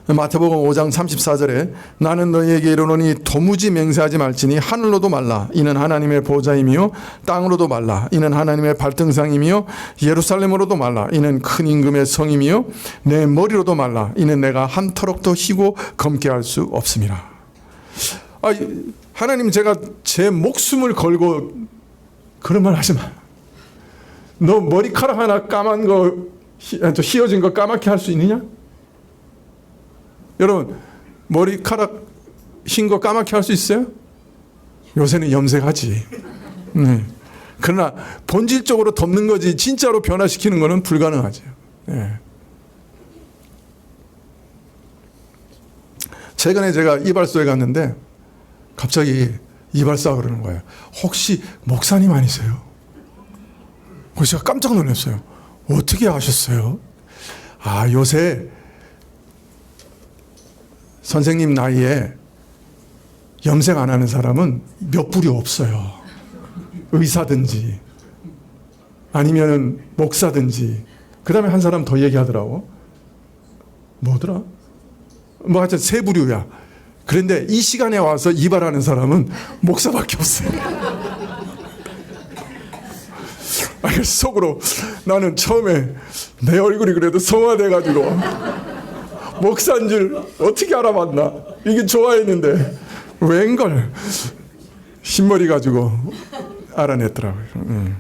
Speaker 1: 마태복음 5장 34절에 나는 너희에게 이르노니 도무지 맹세하지 말지니 하늘로도 말라 이는 하나님의 보좌이며 땅으로도 말라 이는 하나님의 발등상이며 예루살렘으로도 말라 이는 큰 임금의 성이며 내 머리로도 말라 이는 내가 한터럭도 희고 검게 할 수 없음이라. 하나님, 제가 제 목숨을 걸고 그런 말 하지 마. 너 머리카락 하나 까만 거 휘어진 거 까맣게 할 수 있느냐? 여러분, 머리카락 흰 거 까맣게 할 수 있어요? 요새는 염색하지. 네. 그러나 본질적으로 덮는 거지 진짜로 변화시키는 거는 불가능하죠. 네. 최근에 제가 이발소에 갔는데 갑자기 이발사가 그러는 거예요. 혹시 목사님 아니세요? 그래서 제가 깜짝 놀랐어요. 어떻게 아셨어요? 요새 선생님 나이에 염색 안 하는 사람은 몇 불이 없어요. 의사든지 아니면 목사든지. 그 다음에 한 사람 더 얘기하더라고. 뭐더라? 하여튼 3부류야. 그런데 이 시간에 와서 이발하는 사람은 목사밖에 없어요. 그래서 속으로 나는 처음에 내 얼굴이 그래도 성화돼가지고 목사인 줄 어떻게 알아봤나 이게 좋아했는데 웬걸 흰머리 가지고 알아냈더라고요.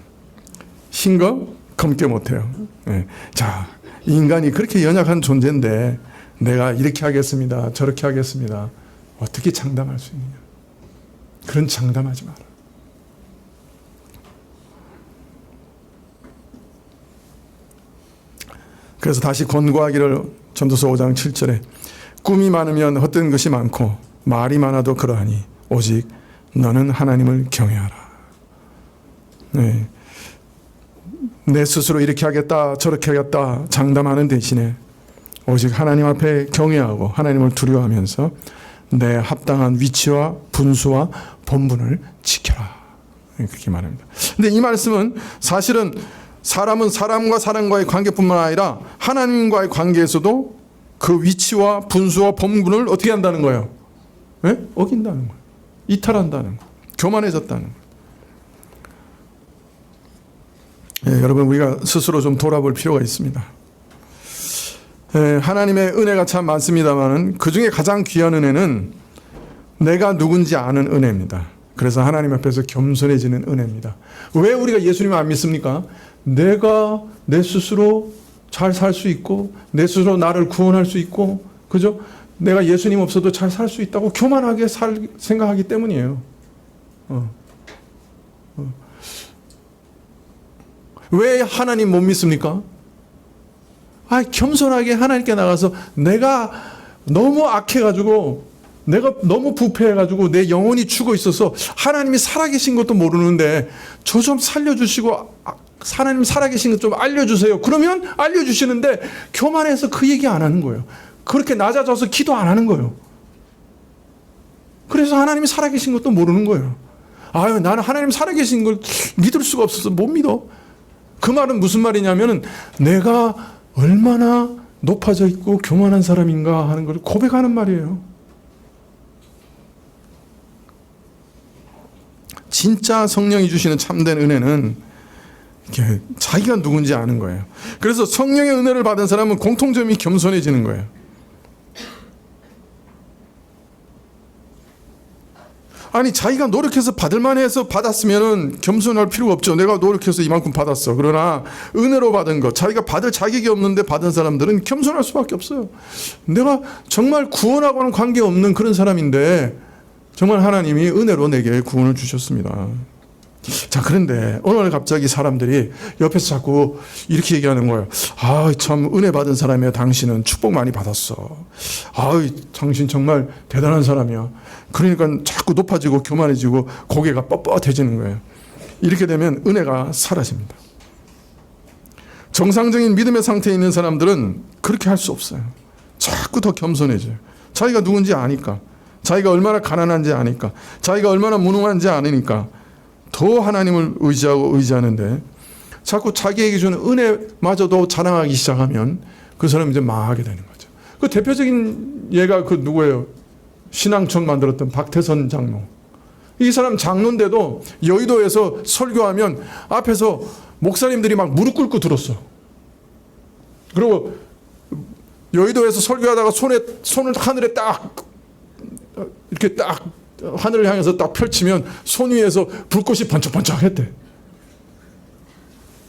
Speaker 1: 흰 거 검게 못해요. 자, 인간이 그렇게 연약한 존재인데 내가 이렇게 하겠습니다, 저렇게 하겠습니다, 어떻게 장담할 수 있느냐. 그런 장담하지 마라. 그래서 다시 권고하기를 전도서 5장 7절에 꿈이 많으면 헛된 것이 많고 말이 많아도 그러하니 오직 너는 하나님을 경외하라. 네. 내 스스로 이렇게 하겠다 저렇게 하겠다 장담하는 대신에 오직 하나님 앞에 경외하고 하나님을 두려워하면서 내 합당한 위치와 분수와 본분을 지켜라. 그렇게 말합니다. 근데 이 말씀은 사실은 사람은 사람과의 관계뿐만 아니라 하나님과의 관계에서도 그 위치와 분수와 본분을 어떻게 한다는 거예요? 네? 어긴다는 거예요. 이탈한다는 거예요. 교만해졌다는 거예요. 네, 여러분 우리가 스스로 좀 돌아볼 필요가 있습니다. 하나님의 은혜가 참 많습니다만 그 중에 가장 귀한 은혜는 내가 누군지 아는 은혜입니다. 그래서 하나님 앞에서 겸손해지는 은혜입니다. 왜 우리가 예수님을 안 믿습니까? 내가 내 스스로 잘 살 수 있고 내 스스로 나를 구원할 수 있고 그죠? 내가 예수님 없어도 잘 살 수 있다고 교만하게 생각하기 때문이에요. 왜 하나님 못 믿습니까? 겸손하게 하나님께 나가서 내가 너무 악해가지고 내가 너무 부패해가지고 내 영혼이 죽어 있어서 하나님이 살아계신 것도 모르는데 저 좀 살려주시고 하나님 살아계신 것 좀 알려주세요. 그러면 알려주시는데 교만해서 그 얘기 안 하는 거예요. 그렇게 낮아져서 기도 안 하는 거예요. 그래서 하나님이 살아계신 것도 모르는 거예요. 나는 하나님 살아계신 걸 믿을 수가 없어서 못 믿어. 그 말은 무슨 말이냐면은 내가 얼마나 높아져 있고 교만한 사람인가 하는 걸 고백하는 말이에요. 진짜 성령이 주시는 참된 은혜는 자기가 누군지 아는 거예요. 그래서 성령의 은혜를 받은 사람은 공통점이 겸손해지는 거예요. 자기가 노력해서 받을만 해서 받았으면 겸손할 필요가 없죠. 내가 노력해서 이만큼 받았어. 그러나 은혜로 받은 것, 자기가 받을 자격이 없는데 받은 사람들은 겸손할 수밖에 없어요. 내가 정말 구원하고는 관계없는 그런 사람인데 정말 하나님이 은혜로 내게 구원을 주셨습니다. 자, 그런데 오늘 갑자기 사람들이 옆에서 자꾸 이렇게 얘기하는 거예요. 참 은혜 받은 사람이야. 당신은 축복 많이 받았어. 당신 정말 대단한 사람이야. 그러니까 자꾸 높아지고 교만해지고 고개가 뻣뻣해지는 거예요. 이렇게 되면 은혜가 사라집니다. 정상적인 믿음의 상태에 있는 사람들은 그렇게 할 수 없어요. 자꾸 더 겸손해져요. 자기가 누군지 아니까, 자기가 얼마나 가난한지 아니까, 자기가 얼마나 무능한지 아니까 더 하나님을 의지하는데 자꾸 자기에게 주는 은혜마저도 자랑하기 시작하면 그 사람이 이제 망하게 되는 거죠. 그 대표적인 예가 그 누구예요? 신앙촌 만들었던 박태선 장로. 이 사람 장로인데도 여의도에서 설교하면 앞에서 목사님들이 막 무릎 꿇고 들었어. 그리고 여의도에서 설교하다가 손을 하늘에 딱 이렇게 딱 하늘을 향해서 딱 펼치면 손 위에서 불꽃이 번쩍번쩍 했대.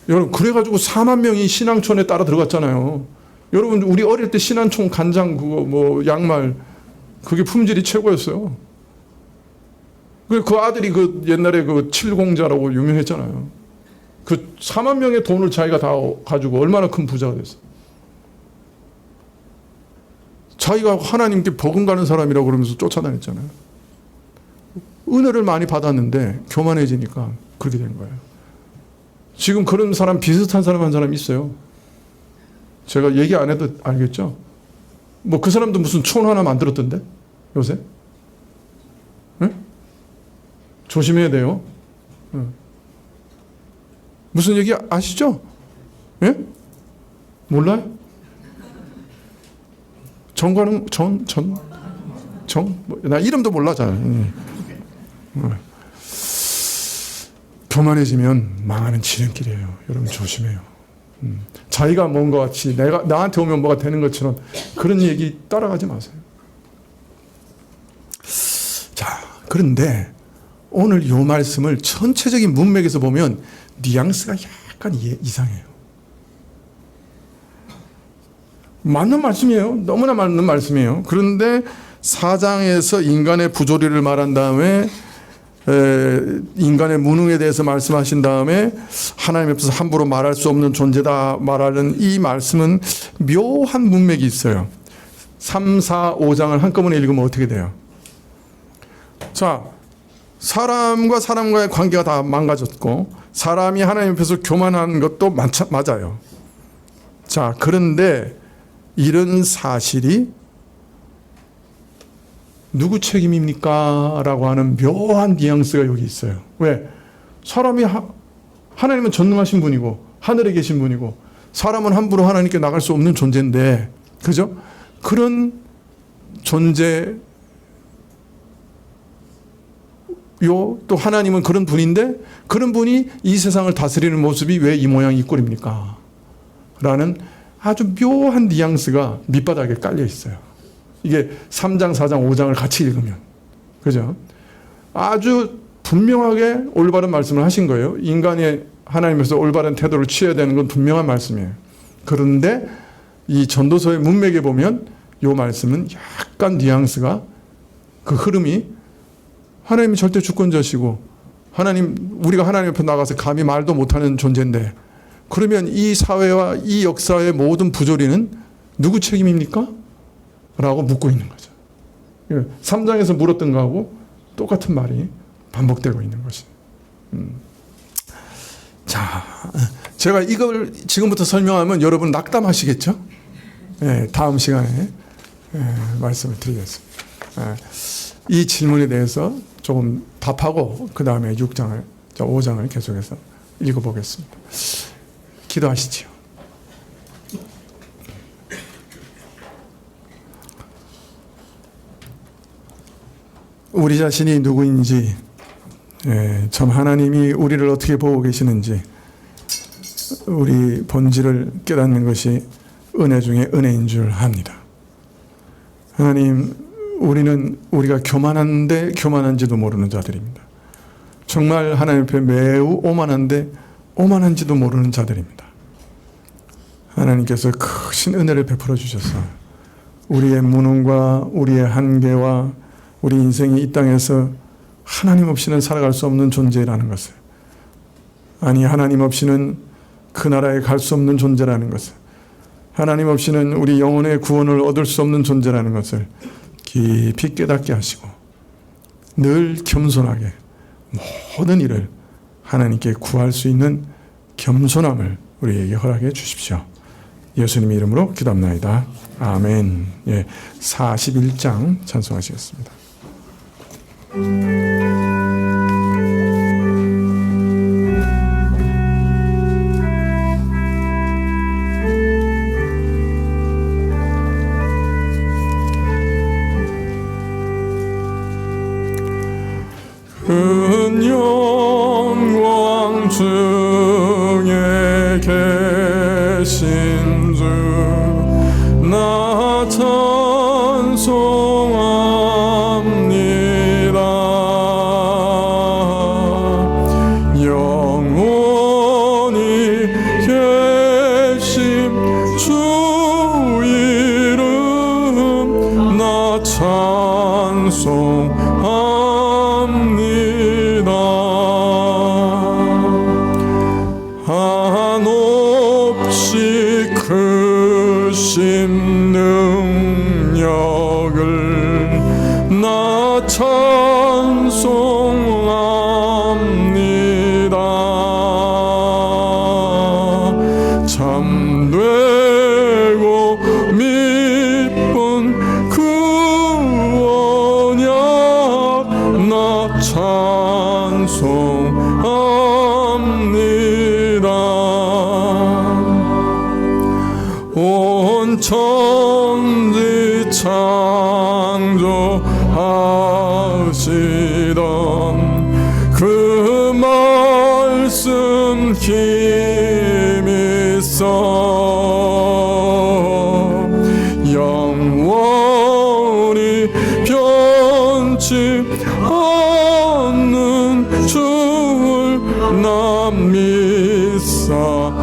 Speaker 1: 여러분, 그래가지고 4만 명이 신앙촌에 따라 들어갔잖아요. 여러분, 우리 어릴 때 신앙촌 간장 그거 양말 그게 품질이 최고였어요. 그 아들이 옛날에 7공자라고 유명했잖아요. 4만 명의 돈을 자기가 다 가지고 얼마나 큰 부자가 됐어. 자기가 하나님께 버금가는 사람이라고 그러면서 쫓아다녔잖아요. 은혜를 많이 받았는데 교만해지니까 그렇게 된 거예요. 지금 그런 사람, 비슷한 사람 한 사람 있어요. 제가 얘기 안 해도 알겠죠? 그 사람도 무슨 촌 하나 만들었던데? 요새? 네? 조심해야 돼요. 무슨 얘기 아시죠? 예? 몰라요? 나 이름도 몰라잖아. 교만해지면 망하는 지름길이에요. 여러분 조심해요. 자기가 뭔가 같이 나한테 오면 뭐가 되는 것처럼 그런 얘기 따라가지 마세요. 자, 그런데 오늘 이 말씀을 전체적인 문맥에서 보면 뉘앙스가 약간 이상해요. 맞는 말씀이에요. 너무나 맞는 말씀이에요. 그런데 4장에서 인간의 부조리를 말한 다음에 인간의 무능에 대해서 말씀하신 다음에 하나님 앞에서 함부로 말할 수 없는 존재다 말하는 이 말씀은 묘한 문맥이 있어요. 3, 4, 5장을 한꺼번에 읽으면 어떻게 돼요? 자, 사람과 사람과의 관계가 다 망가졌고 사람이 하나님 앞에서 교만한 것도 맞아요. 자, 그런데 이런 사실이 누구 책임입니까? 라고 하는 묘한 뉘앙스가 여기 있어요. 왜? 사람이 하나님은 전능하신 분이고 하늘에 계신 분이고 사람은 함부로 하나님께 나갈 수 없는 존재인데, 그죠? 그런 존재 또 하나님은 그런 분인데 그런 분이 이 세상을 다스리는 모습이 왜 이 모양 이 꼴입니까? 라는 아주 묘한 뉘앙스가 밑바닥에 깔려 있어요. 이게 3장, 4장, 5장을 같이 읽으면. 그죠? 아주 분명하게 올바른 말씀을 하신 거예요. 인간이 하나님에서 올바른 태도를 취해야 되는 건 분명한 말씀이에요. 그런데 이 전도서의 문맥에 보면 이 말씀은 약간 뉘앙스가, 그 흐름이 하나님이 절대 주권자시고 우리가 하나님 앞에 나가서 감히 말도 못하는 존재인데, 그러면 이 사회와 이 역사의 모든 부조리는 누구 책임입니까? 라고 묻고 있는 거죠. 3장에서 물었던 거하고 똑같은 말이 반복되고 있는 것이. 자, 제가 이걸 지금부터 설명하면 여러분 낙담하시겠죠? 네, 다음 시간에 말씀을 드리겠습니다. 이 질문에 대해서 조금 답하고 그 다음에 6장을, 5장을 계속해서 읽어보겠습니다. 기도하시지요. 우리 자신이 누구인지, 참 하나님이 우리를 어떻게 보고 계시는지 우리 본질을 깨닫는 것이 은혜 중에 은혜인 줄 압니다. 하나님, 우리가 교만한데 교만한지도 모르는 자들입니다. 정말 하나님 앞에 매우 오만한데 오만한지도 모르는 자들입니다. 하나님께서 크신 은혜를 베풀어 주셔서 우리의 무능과 우리의 한계와 우리 인생이 이 땅에서 하나님 없이는 살아갈 수 없는 존재라는 것을, 아니 하나님 없이는 그 나라에 갈 수 없는 존재라는 것을, 하나님 없이는 우리 영혼의 구원을 얻을 수 없는 존재라는 것을 깊이 깨닫게 하시고 늘 겸손하게 모든 일을 하나님께 구할 수 있는 겸손함을 우리에게 허락해 주십시오. 예수님의 이름으로 기도합나이다. 아멘. 41장 찬송하시겠습니다. 큰 영광 중에 계신 주 나 찬송합니다. 영원히 계신 주 이름 나 찬송합니다. 한없이 크신 능력을 나 찬송합니다. 참되고 미쁜 그 언약 나 찬송합니다. 온 천지 창조하시던 그 말씀 힘이 있어 영원히 변치 않는 주를 나 믿사옵니다.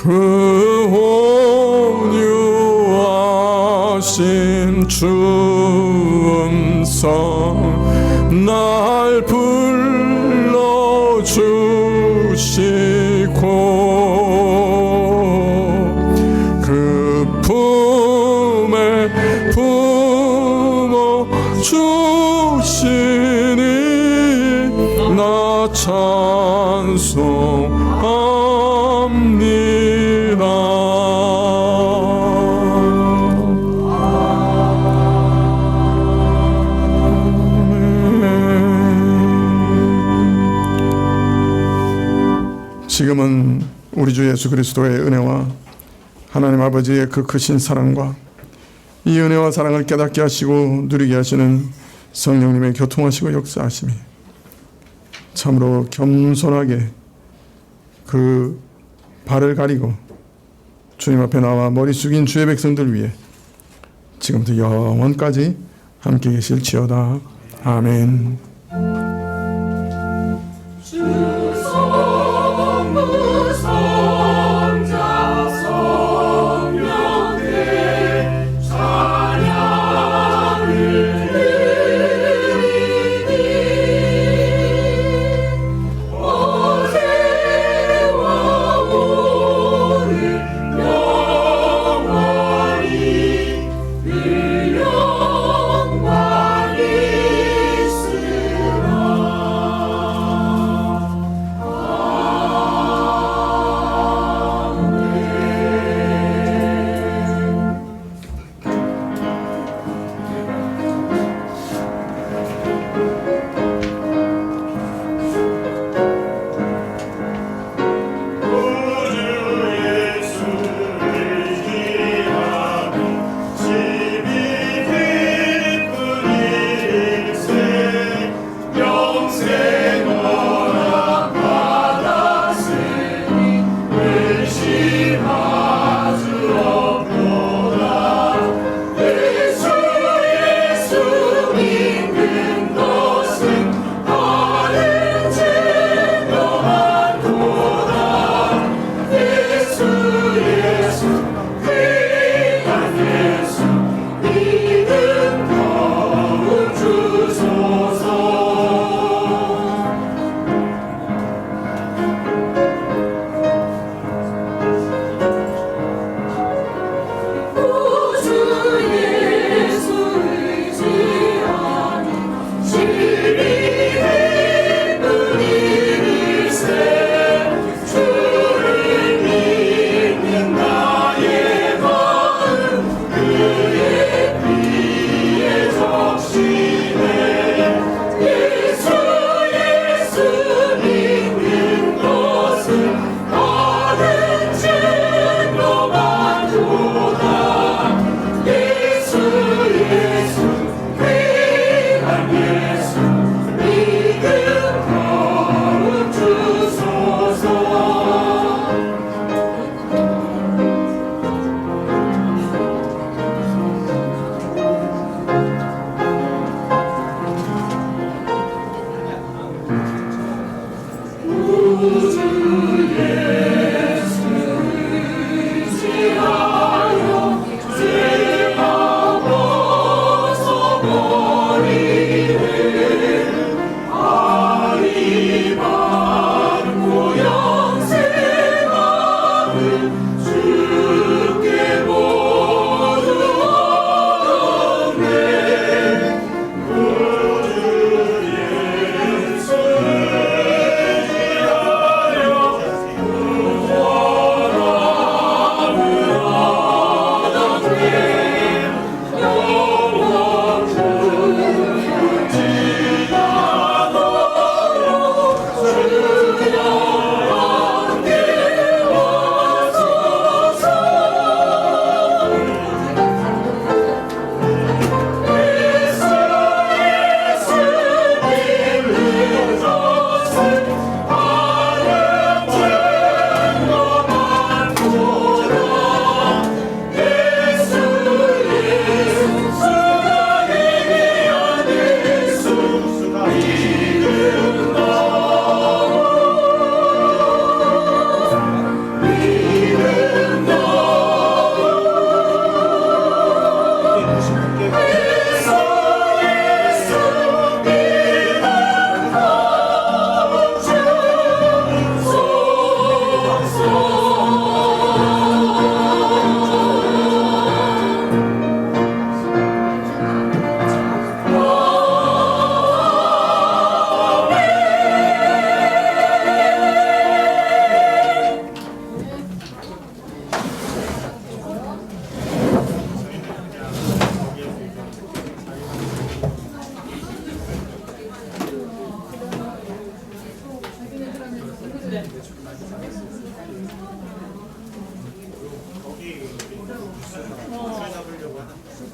Speaker 1: 그 온유하신 멈추음서 날 불러주시고 그 품에 품어주시니 나 찬송합니다. 지금은 우리 주 예수 그리스도의 은혜와 하나님 아버지의 그 크신 사랑과 이 은혜와 사랑을 깨닫게 하시고 누리게 하시는 성령님의 교통하시고 역사하심이 참으로 겸손하게 그 발을 가리고 주님 앞에 나와 머리 숙인 주의 백성들 위해 지금부터 영원까지 함께 계실지어다. 아멘.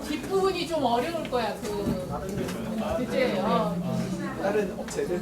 Speaker 3: 뒷부분이 좀 어려울 거야. 그치?
Speaker 4: 다른 업체들